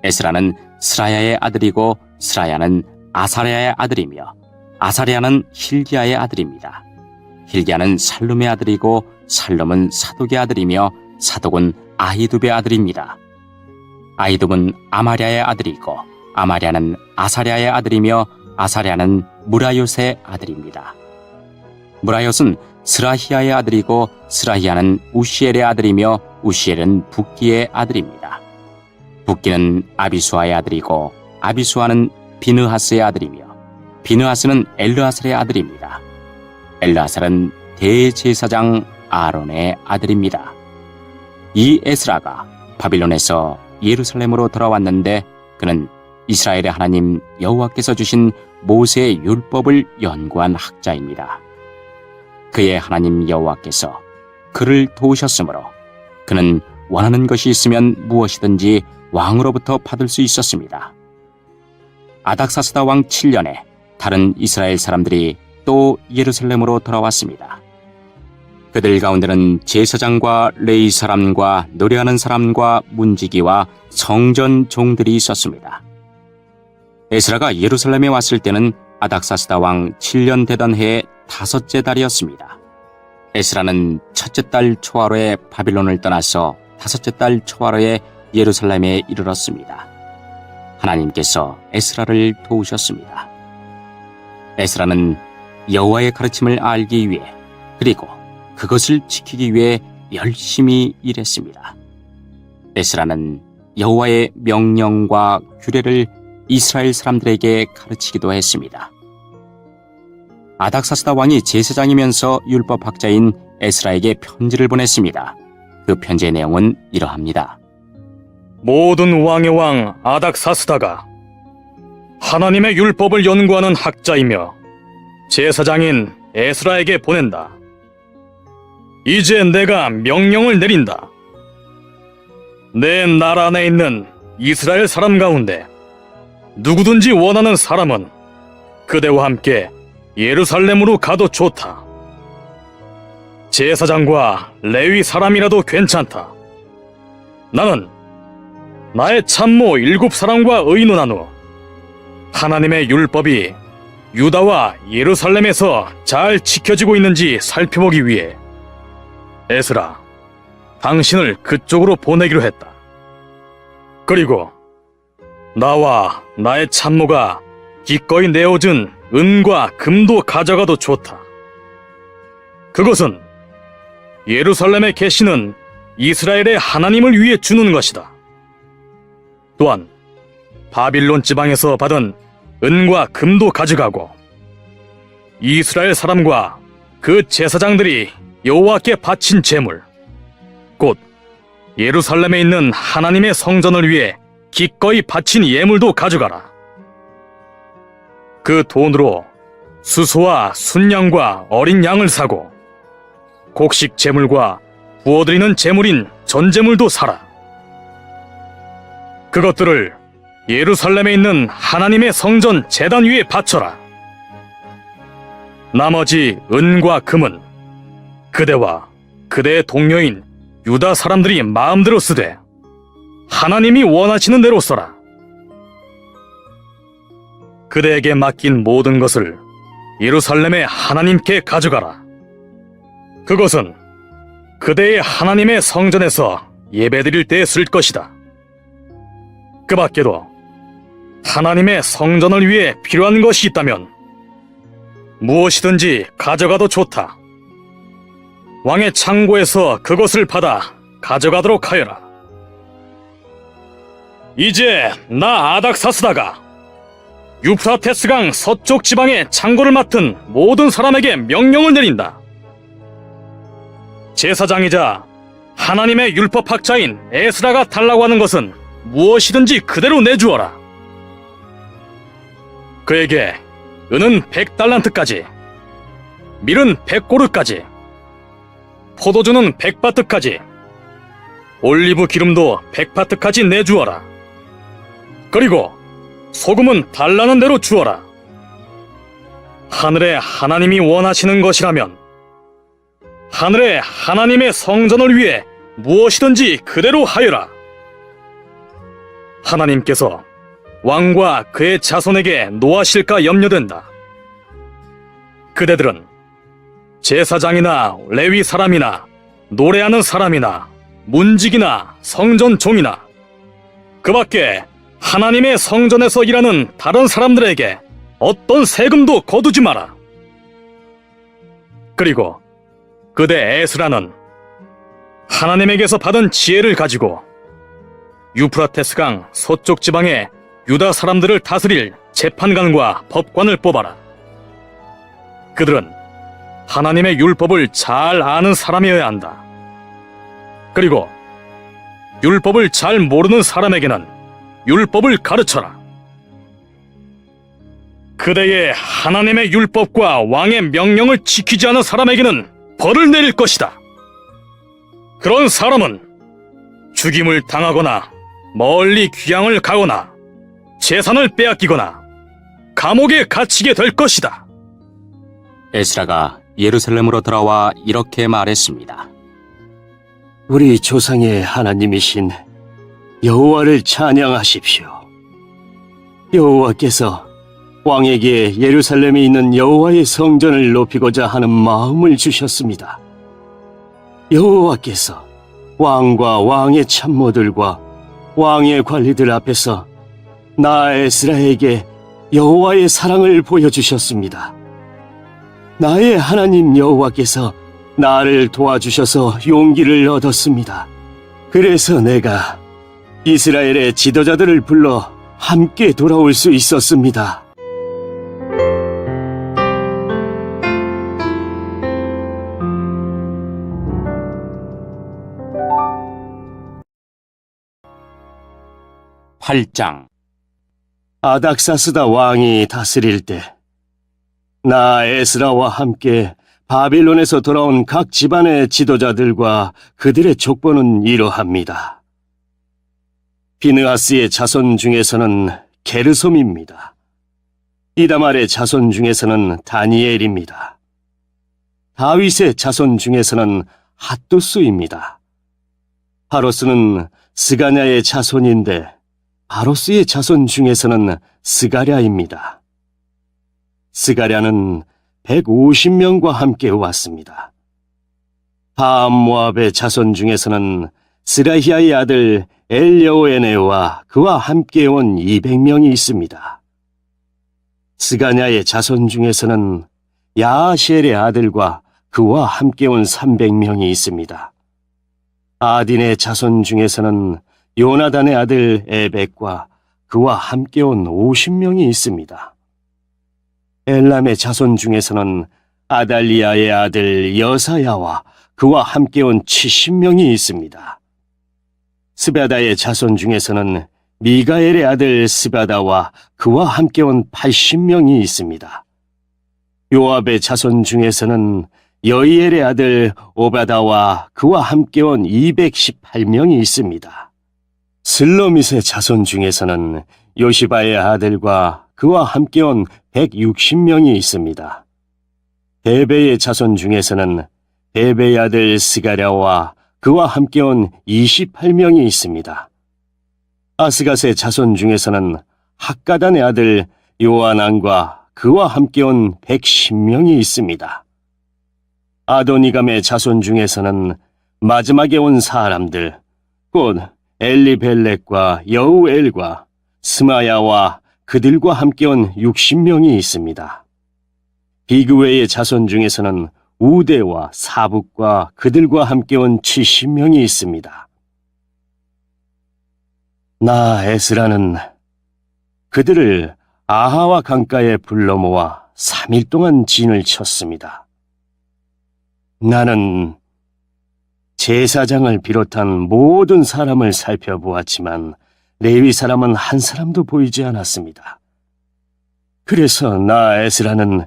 에스라는 스라야의 아들이고 스라야는 아사랴의 아들이며 아사랴는 힐기야의 아들입니다. 힐기야는 살룸의 아들이고 살룸은 사독의 아들이며 사독은 아히둡의 아들입니다. 아히둡은 아마랴의 아들이고 아마랴는 아사랴의 아들이며 아사랴는 무라요스의 아들입니다. 무라요스는 스라히야의 아들이고 스라히야는 우시엘의 아들이며 우시엘은 붓기의 아들입니다. 붓기는 아비수아의 아들이고 아비수아는 비느하스의 아들이며 비느하스는 엘르아살의 아들입니다. 엘르아살은 대제사장 아론의 아들입니다. 이 에스라가 바빌론에서 예루살렘으로 돌아왔는데 그는 이스라엘의 하나님 여호와께서 주신 모세의 율법을 연구한 학자입니다. 그의 하나님 여호와께서 그를 도우셨으므로 그는 원하는 것이 있으면 무엇이든지 왕으로부터 받을 수 있었습니다. 아닥사스다 왕 7년에 다른 이스라엘 사람들이 또 예루살렘으로 돌아왔습니다. 그들 가운데는 제사장과 레위 사람과 노래하는 사람과 문지기와 성전 종들이 있었습니다. 에스라가 예루살렘에 왔을 때는 아닥사스다 왕 7년 되던 해의 5째 달이었습니다. 에스라는 첫째 달 초하루에 바빌론을 떠나서 5째 달 초하루에 예루살렘에 이르렀습니다. 하나님께서 에스라를 도우셨습니다. 에스라는 여호와의 가르침을 알기 위해 그리고 그것을 지키기 위해 열심히 일했습니다. 에스라는 여호와의 명령과 규례를 이스라엘 사람들에게 가르치기도 했습니다. 아닥사스다 왕이 제사장이면서 율법학자인 에스라에게 편지를 보냈습니다. 그 편지의 내용은 이러합니다. 모든 왕의 왕 아닥사스다가 하나님의 율법을 연구하는 학자이며 제사장인 에스라에게 보낸다. 이제 내가 명령을 내린다. 내 나라 안에 있는 이스라엘 사람 가운데 누구든지 원하는 사람은 그대와 함께 예루살렘으로 가도 좋다. 제사장과 레위 사람이라도 괜찮다. 나는 나의 참모 7사람과 의논한 후 하나님의 율법이 유다와 예루살렘에서 잘 지켜지고 있는지 살펴보기 위해 에스라, 당신을 그쪽으로 보내기로 했다. 그리고 나와 나의 참모가 기꺼이 내어준 은과 금도 가져가도 좋다. 그것은 예루살렘에 계시는 이스라엘의 하나님을 위해 주는 것이다. 또한 바빌론 지방에서 받은 은과 금도 가져가고 이스라엘 사람과 그 제사장들이 여호와께 바친 제물, 곧 예루살렘에 있는 하나님의 성전을 위해 기꺼이 바친 예물도 가져가라. 그 돈으로 수소와 순양과 어린 양을 사고 곡식 제물과 부어드리는 제물인 전제물도 사라. 그것들을 예루살렘에 있는 하나님의 성전 제단 위에 바쳐라. 나머지 은과 금은 그대와 그대의 동료인 유다 사람들이 마음대로 쓰되 하나님이 원하시는 대로 써라. 그대에게 맡긴 모든 것을 예루살렘의 하나님께 가져가라. 그것은 그대의 하나님의 성전에서 예배드릴 때 쓸 것이다. 그 밖에도 하나님의 성전을 위해 필요한 것이 있다면 무엇이든지 가져가도 좋다. 왕의 창고에서 그것을 받아 가져가도록 하여라. 이제 나 아닥사스다가 유프라테스강 서쪽 지방의 창고를 맡은 모든 사람에게 명령을 내린다. 제사장이자 하나님의 율법학자인 에스라가 달라고 하는 것은 무엇이든지 그대로 내주어라. 그에게 은은 100달란트까지, 밀은 100고르까지, 포도주는 100바트까지, 올리브 기름도 100바트까지 내주어라. 그리고 소금은 달라는 대로 주어라. 하늘의 하나님이 원하시는 것이라면 하늘의 하나님의 성전을 위해 무엇이든지 그대로 하여라. 하나님께서 왕과 그의 자손에게 노하실까 염려된다. 그대들은 제사장이나 레위 사람이나 노래하는 사람이나 문직이나 성전 종이나 그 밖에 하나님의 성전에서 일하는 다른 사람들에게 어떤 세금도 거두지 마라. 그리고 그대 에스라는 하나님에게서 받은 지혜를 가지고 유프라테스강 서쪽 지방의 유다 사람들을 다스릴 재판관과 법관을 뽑아라. 그들은 하나님의 율법을 잘 아는 사람이어야 한다. 그리고 율법을 잘 모르는 사람에게는 율법을 가르쳐라. 그대의 하나님의 율법과 왕의 명령을 지키지 않은 사람에게는 벌을 내릴 것이다. 그런 사람은 죽임을 당하거나 멀리 귀양을 가거나 재산을 빼앗기거나 감옥에 갇히게 될 것이다. 에스라가 예루살렘으로 돌아와 이렇게 말했습니다. 우리 조상의 하나님이신 여호와를 찬양하십시오. 여호와께서 왕에게 예루살렘에 있는 여호와의 성전을 높이고자 하는 마음을 주셨습니다. 여호와께서 왕과 왕의 참모들과 왕의 관리들 앞에서 나 에스라에게 여호와의 사랑을 보여주셨습니다. 나의 하나님 여호와께서 나를 도와주셔서 용기를 얻었습니다. 그래서 내가 이스라엘의 지도자들을 불러 함께 돌아올 수 있었습니다. 팔장 아닥사스다 왕이 다스릴 때 나 에스라와 함께 바빌론에서 돌아온 각 집안의 지도자들과 그들의 족보는 이러합니다. 비느하스의 자손 중에서는 게르솜입니다. 이다말의 자손 중에서는 다니엘입니다. 다윗의 자손 중에서는 핫두스입니다. 바로스는 스가냐의 자손인데 바로스의 자손 중에서는 스가랴입니다. 스가랴는 150명과 함께 왔습니다. 바암 모압의 자손 중에서는 스라히아의 아들 엘여오에네와 그와 함께 온 200명이 있습니다. 스가냐의 자손 중에서는 야아시엘의 아들과 그와 함께 온 300명이 있습니다. 아딘의 자손 중에서는 요나단의 아들 에벡과 그와 함께 온 50명이 있습니다. 엘람의 자손 중에서는 아달리아의 아들 여사야와 그와 함께 온 70명이 있습니다. 스바다의 자손 중에서는 미가엘의 아들 스바다와 그와 함께 온 80명이 있습니다. 요압의 자손 중에서는 여이엘의 아들 오바다와 그와 함께 온 218명이 있습니다. 슬로밋의 자손 중에서는 요시바의 아들과 그와 함께 온 160명이 있습니다. 베베의 자손 중에서는 베베의 아들 스가랴와 그와 함께 온 28명이 있습니다. 아스갓의 자손 중에서는 학가단의 아들 요아난과 그와 함께 온 110명이 있습니다. 아도니감의 자손 중에서는 마지막에 온 사람들, 곧 엘리벨렉과 여우엘과 스마야와 그들과 함께 온 60명이 있습니다. 비그웨의 자손 중에서는 우대와 사북과 그들과 함께 온 70명이 있습니다. 나 에스라는 그들을 아하와 강가에 불러 모아 3일 동안 진을 쳤습니다. 나는 제사장을 비롯한 모든 사람을 살펴보았지만 레위 사람은 한 사람도 보이지 않았습니다. 그래서 나 에스라는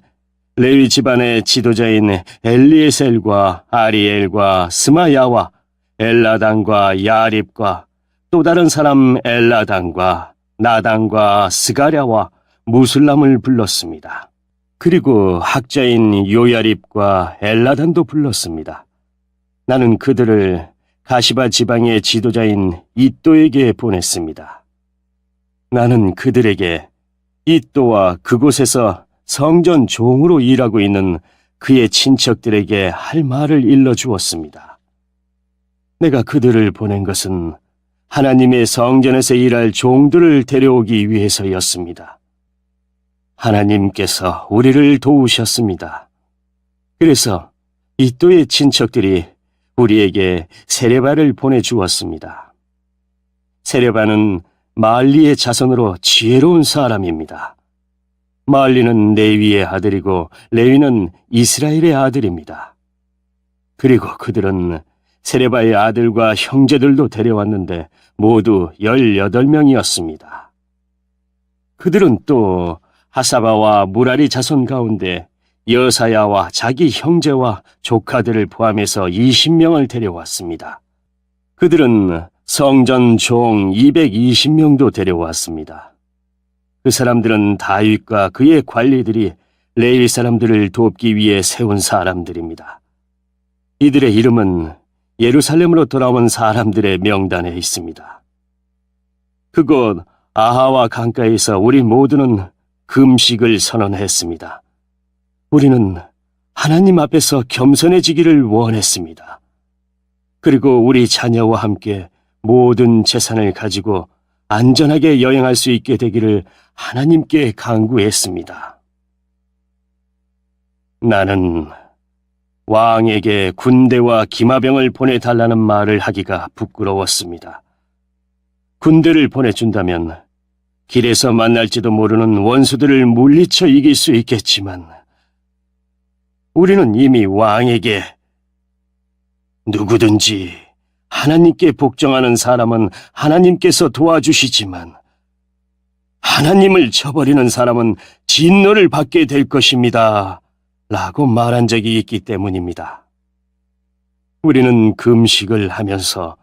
레위 집안의 지도자인 엘리에셀과 아리엘과 스마야와 엘라단과 야립과 또 다른 사람 엘라단과 나단과 스가랴와 무슬람을 불렀습니다. 그리고 학자인 요야립과 엘라단도 불렀습니다. 나는 그들을 가시바 지방의 지도자인 이또에게 보냈습니다. 나는 그들에게 이또와 그곳에서 성전 종으로 일하고 있는 그의 친척들에게 할 말을 일러주었습니다. 내가 그들을 보낸 것은 하나님의 성전에서 일할 종들을 데려오기 위해서였습니다. 하나님께서 우리를 도우셨습니다. 그래서 이또의 친척들이 우리에게 세레바를 보내주었습니다. 세레바는 말리의 자손으로 지혜로운 사람입니다. 말리는 레위의 아들이고 레위는 이스라엘의 아들입니다. 그리고 그들은 세레바의 아들과 형제들도 데려왔는데 모두 18명이었습니다. 그들은 또 하사바와 무라리 자손 가운데 여사야와 자기 형제와 조카들을 포함해서 20명을 데려왔습니다. 그들은 성전 종 220명도 데려왔습니다. 그 사람들은 다윗과 그의 관리들이 레위 사람들을 돕기 위해 세운 사람들입니다. 이들의 이름은 예루살렘으로 돌아온 사람들의 명단에 있습니다. 그곳 아하와 강가에서 우리 모두는 금식을 선언했습니다. 우리는 하나님 앞에서 겸손해지기를 원했습니다. 그리고 우리 자녀와 함께 모든 재산을 가지고 안전하게 여행할 수 있게 되기를 하나님께 간구했습니다. 나는 왕에게 군대와 기마병을 보내달라는 말을 하기가 부끄러웠습니다. 군대를 보내준다면 길에서 만날지도 모르는 원수들을 물리쳐 이길 수 있겠지만 우리는 이미 왕에게 누구든지 하나님께 복종하는 사람은 하나님께서 도와주시지만 하나님을 저버리는 사람은 진노를 받게 될 것입니다. 라고 말한 적이 있기 때문입니다. 우리는 금식을 하면서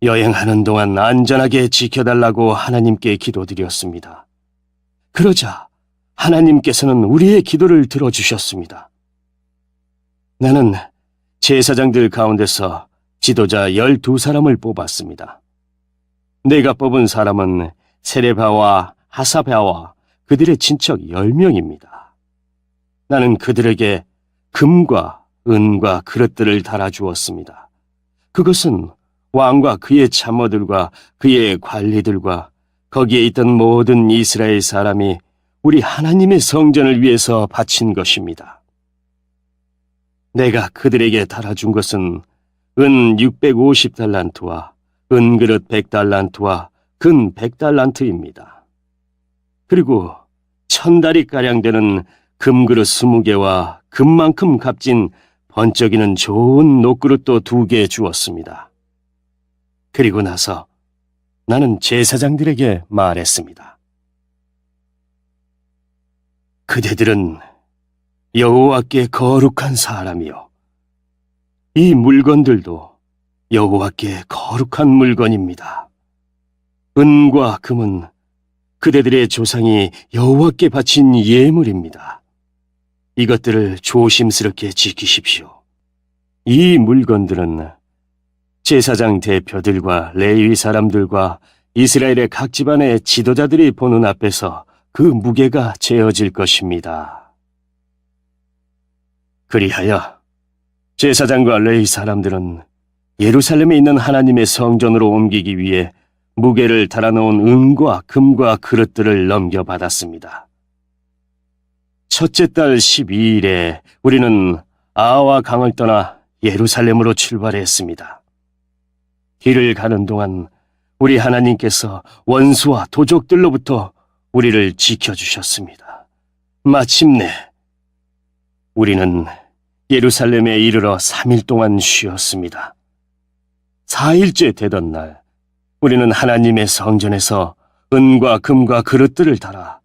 여행하는 동안 안전하게 지켜달라고 하나님께 기도드렸습니다. 그러자 하나님께서는 우리의 기도를 들어주셨습니다. 나는 제사장들 가운데서 지도자 12사람을 뽑았습니다. 내가 뽑은 사람은 세레바와 하사바와 그들의 친척 10명입니다. 나는 그들에게 금과 은과 그릇들을 달아주었습니다. 그것은 왕과 그의 참모들과 그의 관리들과 거기에 있던 모든 이스라엘 사람이 우리 하나님의 성전을 위해서 바친 것입니다. 내가 그들에게 달아준 것은 은 650달란트와 은그릇 100달란트와 금 100달란트입니다. 그리고 1000다리가량 되는 금그릇 20개와 금만큼 값진 번쩍이는 좋은 녹그릇도 2개 주었습니다. 그리고 나서 나는 제사장들에게 말했습니다. 그대들은 여호와께 거룩한 사람이요. 이 물건들도 여호와께 거룩한 물건입니다. 은과 금은 그대들의 조상이 여호와께 바친 예물입니다. 이것들을 조심스럽게 지키십시오. 이 물건들은 제사장 대표들과 레위 사람들과 이스라엘의 각 집안의 지도자들이 보는 앞에서 그 무게가 재어질 것입니다. 그리하여 제사장과 레위 사람들은 예루살렘에 있는 하나님의 성전으로 옮기기 위해 무게를 달아놓은 은과 금과 그릇들을 넘겨받았습니다. 첫째 달 12일에 우리는 아와 강을 떠나 예루살렘으로 출발했습니다. 길을 가는 동안 우리 하나님께서 원수와 도적들로부터 우리를 지켜주셨습니다. 마침내 우리는 예루살렘에 이르러 3일 동안 쉬었습니다. 4일째 되던 날 우리는 하나님의 성전에서 은과 금과 그릇들을 달아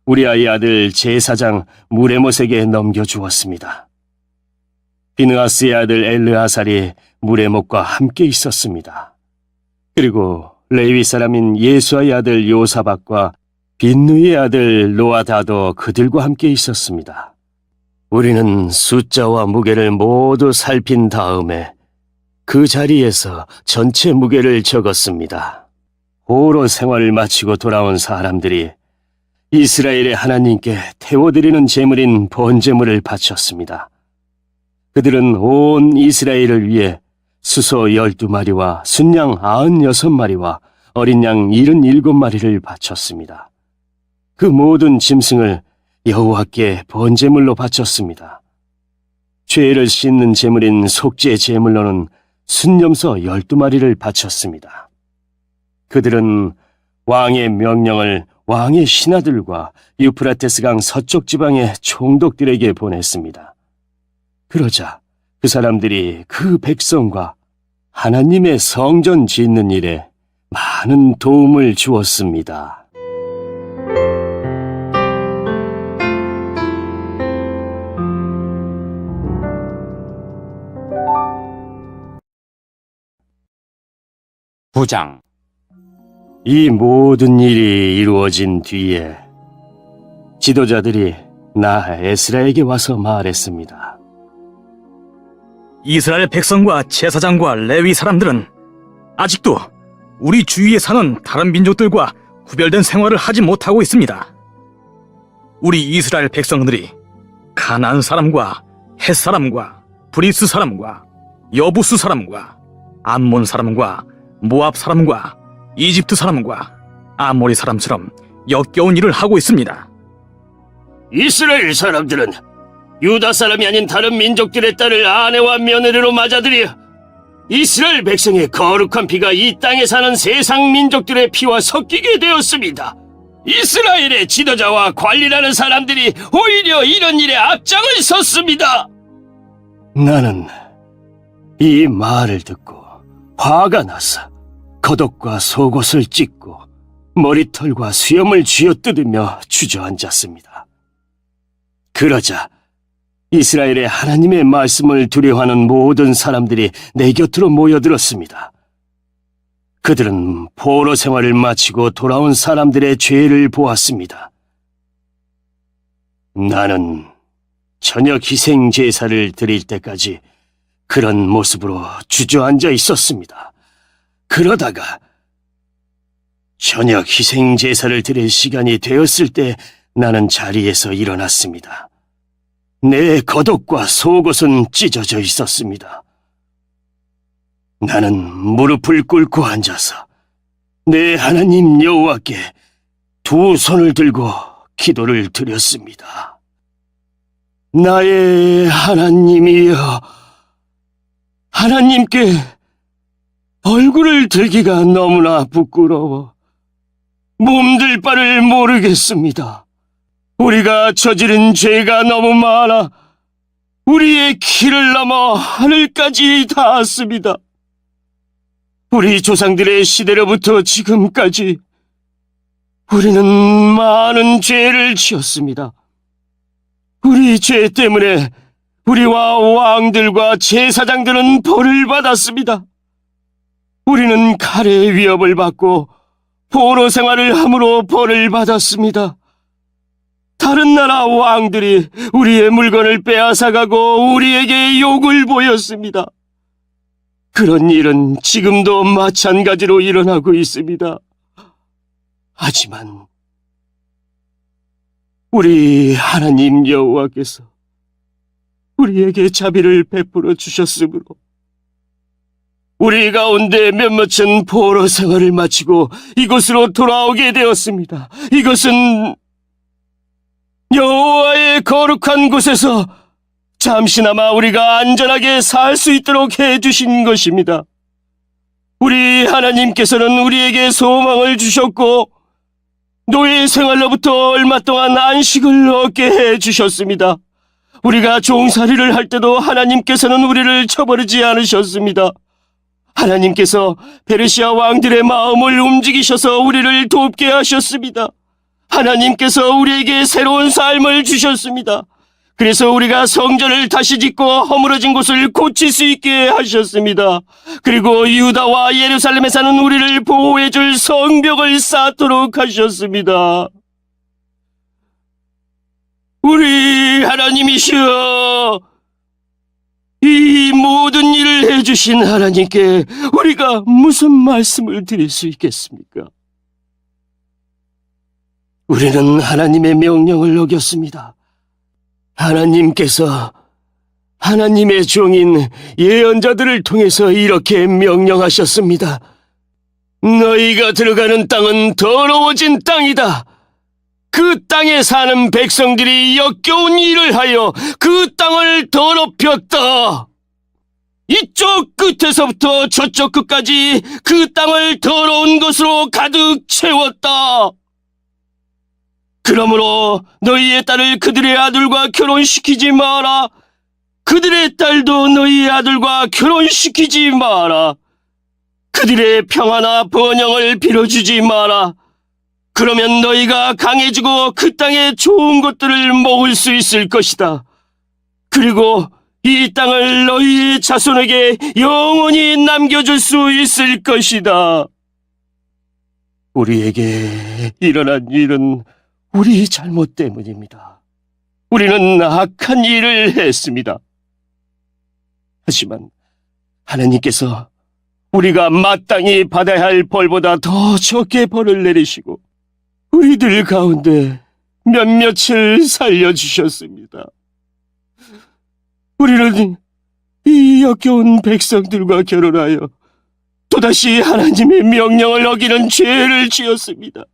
우리아의 아들 제사장 무레못에게 넘겨주었습니다. 비느하스의 아들 엘르아살이 무레못과 함께 있었습니다. 그리고 레위 사람인 예수아의 아들 요사박과 빈누이의 아들 노아다도 그들과 함께 있었습니다. 우리는 숫자와 무게를 모두 살핀 다음에 그 자리에서 전체 무게를 적었습니다. 호로 생활을 마치고 돌아온 사람들이 이스라엘의 하나님께 태워드리는 제물인 번제물을 바쳤습니다. 그들은 온 이스라엘을 위해 수소 12마리와 순양 96마리와 어린 양 77마리를 바쳤습니다. 그 모든 짐승을 여호와께 번제물로 바쳤습니다. 죄를 씻는 제물인 속죄 제물로는 순염소 12마리를 바쳤습니다. 그들은 왕의 명령을 왕의 신하들과 유프라테스강 서쪽 지방의 총독들에게 보냈습니다. 그러자 그 사람들이 그 백성과 하나님의 성전 짓는 일에 많은 도움을 주었습니다. 부장. 이 모든 일이 이루어진 뒤에 지도자들이 나 에스라에게 와서 말했습니다. 이스라엘 백성과 제사장과 레위 사람들은 아직도 우리 주위에 사는 다른 민족들과 구별된 생활을 하지 못하고 있습니다. 우리 이스라엘 백성들이 가나안 사람과 헷 사람과 브리스 사람과 여부수 사람과 암몬 사람과 모압 사람과 이집트 사람과 아모리 사람처럼 역겨운 일을 하고 있습니다. 이스라엘 사람들은 유다 사람이 아닌 다른 민족들의 딸을 아내와 며느리로 맞아들여 이스라엘 백성의 거룩한 피가 이 땅에 사는 세상 민족들의 피와 섞이게 되었습니다. 이스라엘의 지도자와 관리라는 사람들이 오히려 이런 일에 앞장을 섰습니다. 나는 이 말을 듣고 화가 나서 겉옷과 속옷을 찢고 머리털과 수염을 쥐어뜯으며 주저앉았습니다. 그러자 이스라엘의 하나님의 말씀을 두려워하는 모든 사람들이 내 곁으로 모여들었습니다. 그들은 포로 생활을 마치고 돌아온 사람들의 죄를 보았습니다. 나는 저녁 희생 제사를 드릴 때까지 그런 모습으로 주저앉아 있었습니다. 그러다가 저녁 희생 제사를 드릴 시간이 되었을 때 나는 자리에서 일어났습니다. 내 겉옷과 속옷은 찢어져 있었습니다. 나는 무릎을 꿇고 앉아서 내 하나님 여호와께 두 손을 들고 기도를 드렸습니다. 나의 하나님이여, 하나님께 얼굴을 들기가 너무나 부끄러워 몸들 바를 모르겠습니다. 우리가 저지른 죄가 너무 많아 우리의 키를 넘어 하늘까지 닿았습니다. 우리 조상들의 시대로부터 지금까지 우리는 많은 죄를 지었습니다. 우리 죄 때문에 우리와 왕들과 제사장들은 벌을 받았습니다. 우리는 칼의 위협을 받고 포로 생활을 함으로 벌을 받았습니다. 다른 나라 왕들이 우리의 물건을 빼앗아가고 우리에게 욕을 보였습니다. 그런 일은 지금도 마찬가지로 일어나고 있습니다. 하지만 우리 하나님 여호와께서 우리에게 자비를 베풀어 주셨으므로 우리 가운데 몇몇은 포로 생활을 마치고 이곳으로 돌아오게 되었습니다. 이것은 여호와의 거룩한 곳에서 잠시나마 우리가 안전하게 살 수 있도록 해주신 것입니다. 우리 하나님께서는 우리에게 소망을 주셨고 노예 생활로부터 얼마 동안 안식을 얻게 해주셨습니다. 우리가 종살이를 할 때도 하나님께서는 우리를 쳐버리지 않으셨습니다. 하나님께서 페르시아 왕들의 마음을 움직이셔서 우리를 돕게 하셨습니다. 하나님께서 우리에게 새로운 삶을 주셨습니다. 그래서 우리가 성전을 다시 짓고 허물어진 곳을 고칠 수 있게 하셨습니다. 그리고 유다와 예루살렘에 사는 우리를 보호해줄 성벽을 쌓도록 하셨습니다. 우리 하나님이시여, 이 모든 일을 해주신 하나님께 우리가 무슨 말씀을 드릴 수 있겠습니까? 우리는 하나님의 명령을 어겼습니다. 하나님께서 하나님의 종인 예언자들을 통해서 이렇게 명령하셨습니다. 너희가 들어가는 땅은 더러워진 땅이다. 그 땅에 사는 백성들이 역겨운 일을 하여 그 땅을 더럽혔다. 이쪽 끝에서부터 저쪽 끝까지 그 땅을 더러운 것으로 가득 채웠다. 그러므로 너희의 딸을 그들의 아들과 결혼시키지 마라. 그들의 딸도 너희의 아들과 결혼시키지 마라. 그들의 평화나 번영을 빌어주지 마라. 그러면 너희가 강해지고 그 땅의 좋은 것들을 먹을 수 있을 것이다. 그리고 이 땅을 너희의 자손에게 영원히 남겨줄 수 있을 것이다. 우리에게 일어난 일은 우리 잘못 때문입니다. 우리는 악한 일을 했습니다. 하지만 하나님께서 우리가 마땅히 받아야 할 벌보다 더 적게 벌을 내리시고 우리들 가운데 몇몇을 살려주셨습니다. 우리는 이 역겨운 백성들과 결혼하여 또다시 하나님의 명령을 어기는 죄를 지었습니다.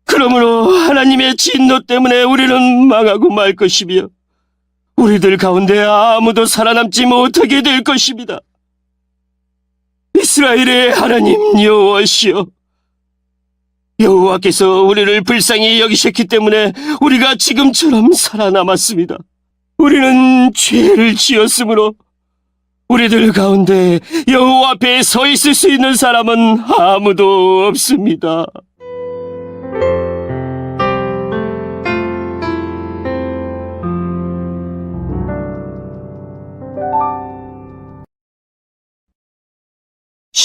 그러므로 하나님의 진노 때문에 우리는 망하고 말 것이며 우리들 가운데 아무도 살아남지 못하게 될 것입니다. 이스라엘의 하나님 여호와시여, 여호와께서 우리를 불쌍히 여기셨기 때문에 우리가 지금처럼 살아남았습니다. 우리는 죄를 지었으므로 우리들 가운데 여호와 앞에 서 있을 수 있는 사람은 아무도 없습니다.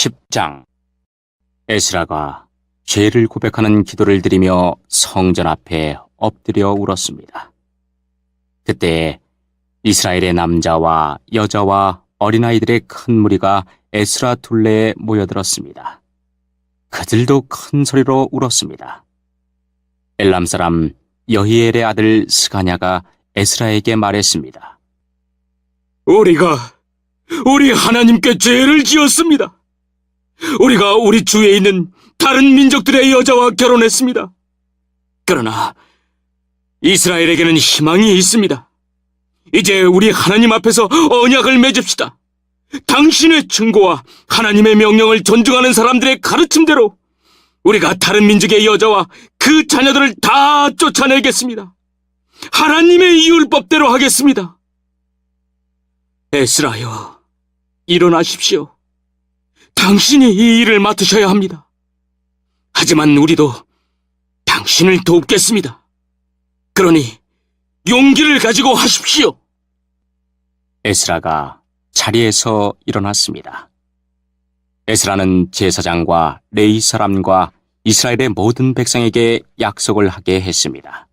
10장. 에스라가 죄를 고백하는 기도를 드리며 성전 앞에 엎드려 울었습니다. 그때 이스라엘의 남자와 여자와 어린아이들의 큰 무리가 에스라 둘레에 모여들었습니다. 그들도 큰 소리로 울었습니다. 엘람 사람 여히엘의 아들 스가냐가 에스라에게 말했습니다. 우리가 우리 하나님께 죄를 지었습니다. 우리가 우리 주위에 있는 다른 민족들의 여자와 결혼했습니다. 그러나 이스라엘에게는 희망이 있습니다. 이제 우리 하나님 앞에서 언약을 맺읍시다. 당신의 충고와 하나님의 명령을 존중하는 사람들의 가르침대로 우리가 다른 민족의 여자와 그 자녀들을 다 쫓아내겠습니다. 하나님의 이율법대로 하겠습니다. 에스라여, 일어나십시오. 당신이 이 일을 맡으셔야 합니다. 하지만 우리도 당신을 돕겠습니다. 그러니 용기를 가지고 하십시오. 에스라가 자리에서 일어났습니다. 에스라는 제사장과 레위 사람과 이스라엘의 모든 백성에게 약속을 하게 했습니다.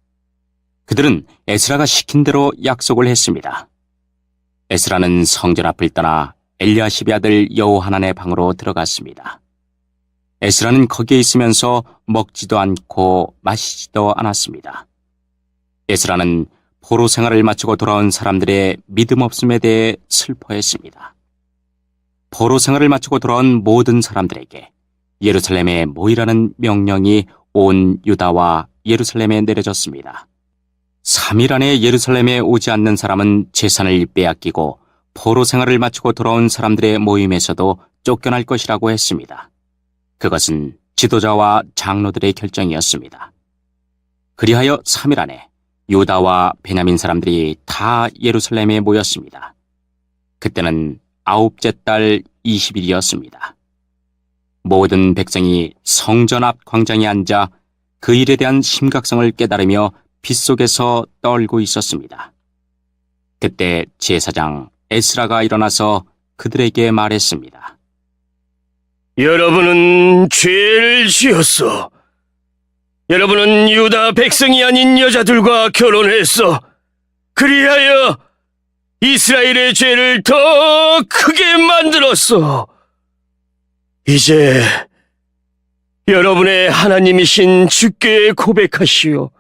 그들은 에스라가 시킨 대로 약속을 했습니다. 에스라는 성전 앞을 떠나 엘리야십의 아들 여호하난의 방으로 들어갔습니다. 에스라는 거기에 있으면서 먹지도 않고 마시지도 않았습니다. 에스라는 포로 생활을 마치고 돌아온 사람들의 믿음 없음에 대해 슬퍼했습니다. 포로 생활을 마치고 돌아온 모든 사람들에게 예루살렘에 모이라는 명령이 온 유다와 예루살렘에 내려졌습니다. 3일 안에 예루살렘에 오지 않는 사람은 재산을 빼앗기고 포로 생활을 마치고 돌아온 사람들의 모임에서도 쫓겨날 것이라고 했습니다. 그것은 지도자와 장로들의 결정이었습니다. 그리하여 3일 안에 유다와 베냐민 사람들이 다 예루살렘에 모였습니다. 그때는 9째 달 20일이었습니다. 모든 백성이 성전 앞 광장에 앉아 그 일에 대한 심각성을 깨달으며 빗속에서 떨고 있었습니다. 그때 제사장 에스라가 일어나서 그들에게 말했습니다. 여러분은 죄를 지었어. 여러분은 유다 백성이 아닌 여자들과 결혼했어. 그리하여 이스라엘의 죄를 더 크게 만들었어. 이제 여러분의 하나님이신 주께 고백하시오.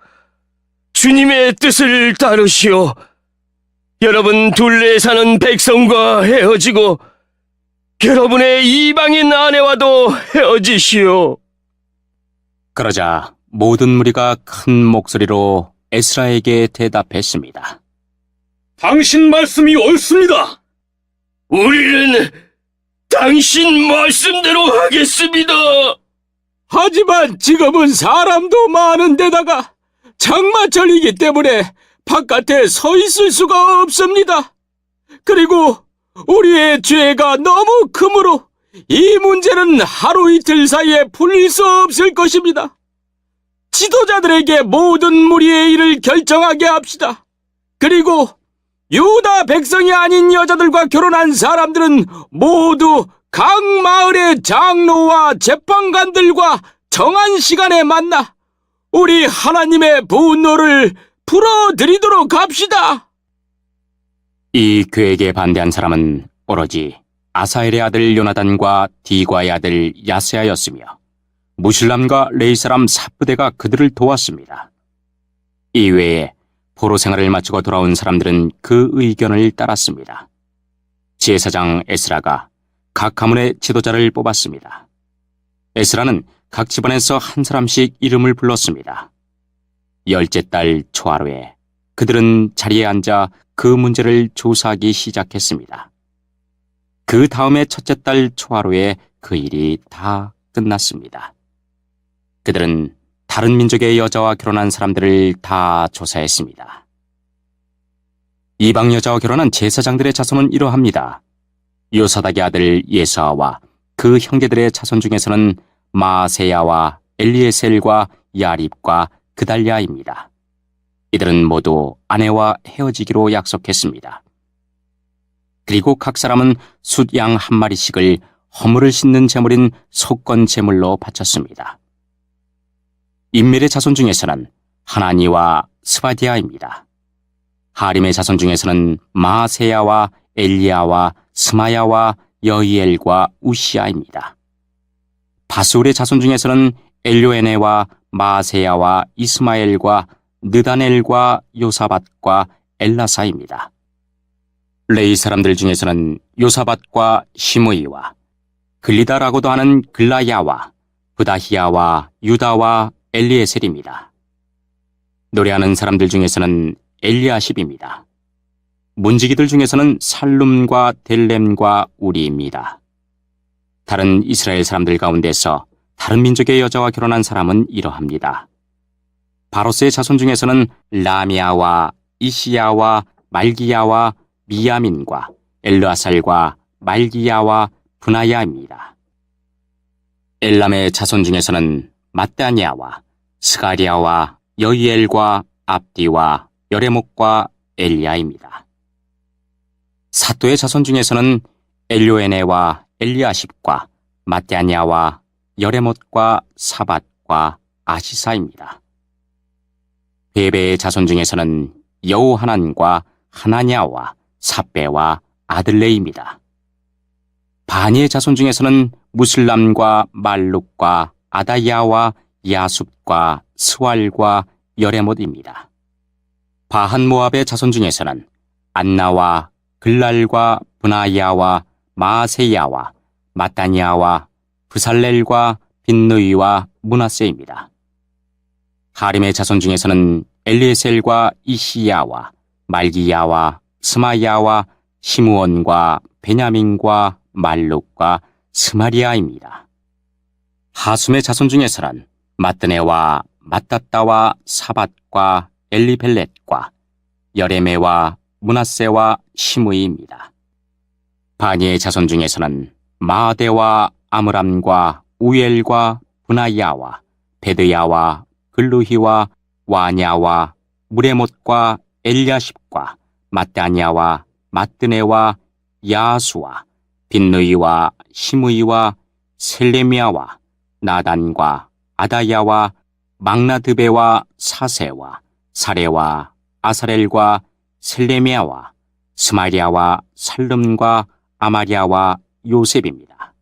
주님의 뜻을 따르시오. 여러분 둘레에 사는 백성과 헤어지고 여러분의 이방인 아내와도 헤어지시오. 그러자 모든 무리가 큰 목소리로 에스라에게 대답했습니다. 당신 말씀이 옳습니다. 우리는 당신 말씀대로 하겠습니다. 하지만 지금은 사람도 많은 데다가 장마철이기 때문에 바깥에 서 있을 수가 없습니다. 그리고 우리의 죄가 너무 크므로 이 문제는 하루 이틀 사이에 풀릴 수 없을 것입니다. 지도자들에게 모든 무리의 일을 결정하게 합시다. 그리고 유다 백성이 아닌 여자들과 결혼한 사람들은 모두 각 마을의 장로와 재판관들과 정한 시간에 만나 우리 하나님의 분노를 풀어드리도록 합시다. 이 계획에 반대한 사람은 오로지 아사엘의 아들 요나단과 디과의 아들 야스야였으며 무실람과 레이 사람 삽부대가 그들을 도왔습니다. 이외에 포로 생활을 마치고 돌아온 사람들은 그 의견을 따랐습니다. 제사장 에스라가 각 가문의 지도자를 뽑았습니다. 에스라는 각 집안에서 한 사람씩 이름을 불렀습니다. 10째 달 초하루에 그들은 자리에 앉아 그 문제를 조사하기 시작했습니다. 그 다음에 첫째 달 초하루에 그 일이 다 끝났습니다. 그들은 다른 민족의 여자와 결혼한 사람들을 다 조사했습니다. 이방 여자와 결혼한 제사장들의 자손은 이러합니다. 요사닥의 아들 예사와 그 형제들의 자손 중에서는 마세야와 엘리에셀과 야립과 그달랴입니다. 이들은 모두 아내와 헤어지기로 약속했습니다. 그리고 각 사람은 숫양 한 마리씩을 허물을 씻는 제물인 속건 제물로 바쳤습니다. 인멜의 자손 중에서는 하나니와 스바디아입니다. 하림의 자손 중에서는 마세야와 엘리야와 스마야와 여이엘과 우시아입니다. 바스울의 자손 중에서는 엘요에네와 마세야와 이스마엘과 느다넬과 요사밧과 엘라사입니다. 레이 사람들 중에서는 요사밧과 시므이와 글리다라고도 하는 글라야와 부다히야와 유다와 엘리에셀입니다. 노래하는 사람들 중에서는 엘리아십입니다. 문지기들 중에서는 살룸과 델렘과 우리입니다. 다른 이스라엘 사람들 가운데서 다른 민족의 여자와 결혼한 사람은 이러합니다. 바로스의 자손 중에서는 라미아와 이시야와 말기야와 미야민과 엘르아살과 말기야와 분하야입니다. 엘람의 자손 중에서는 마따니아와 스가리아와 여이엘과 압디와 여레목과 엘리야입니다. 사또의 자손 중에서는 엘요에네와 엘리아십과 마따니아와 여레못과 사밧과 아시사입니다. 베베의 자손 중에서는 여호하난과 하나냐와 삽베와 아들레입니다. 바니의 자손 중에서는 무슬람과 말룩과 아다야와 야숲과 스왈과 여레못입니다. 바한모압의 자손 중에서는 안나와 글랄과 분하야와 마세야와 마따니아와 브살렐과 빈느이와 문하세입니다. 하림의 자손 중에서는 엘리에셀과 이시야와 말기야와 스마야와 시므온과 베냐민과 말룩과 스마리아입니다. 하숨의 자손 중에서는 마뜨네와 마따따와 사밧과 엘리벨렛과 여레메와 문하세와 시므이입니다. 바니의 자손 중에서는 마아데와 아므람과 우엘과 분하야와 베드야와 글루히와 와냐와 무레못과 엘야십과 마따냐와 마뜨네와 야수와 빈느이와 시므이와 셀레미아와 나단과 아다야와 막나드베와 사세와 사레와 아사렐과 셀레미아와 스마리아와 살름과 아마리아와 요셉입니다.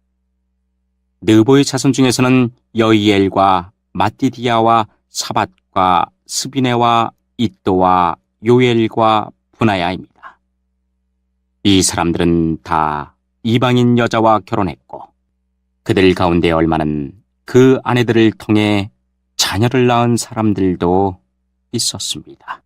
느보의 자손 중에서는 여이엘과 마띠디아와 사밧과 스비네와 이또와 요엘과 분하야입니다. 이 사람들은 다 이방인 여자와 결혼했고 그들 가운데 얼마는 그 아내들을 통해 자녀를 낳은 사람들도 있었습니다.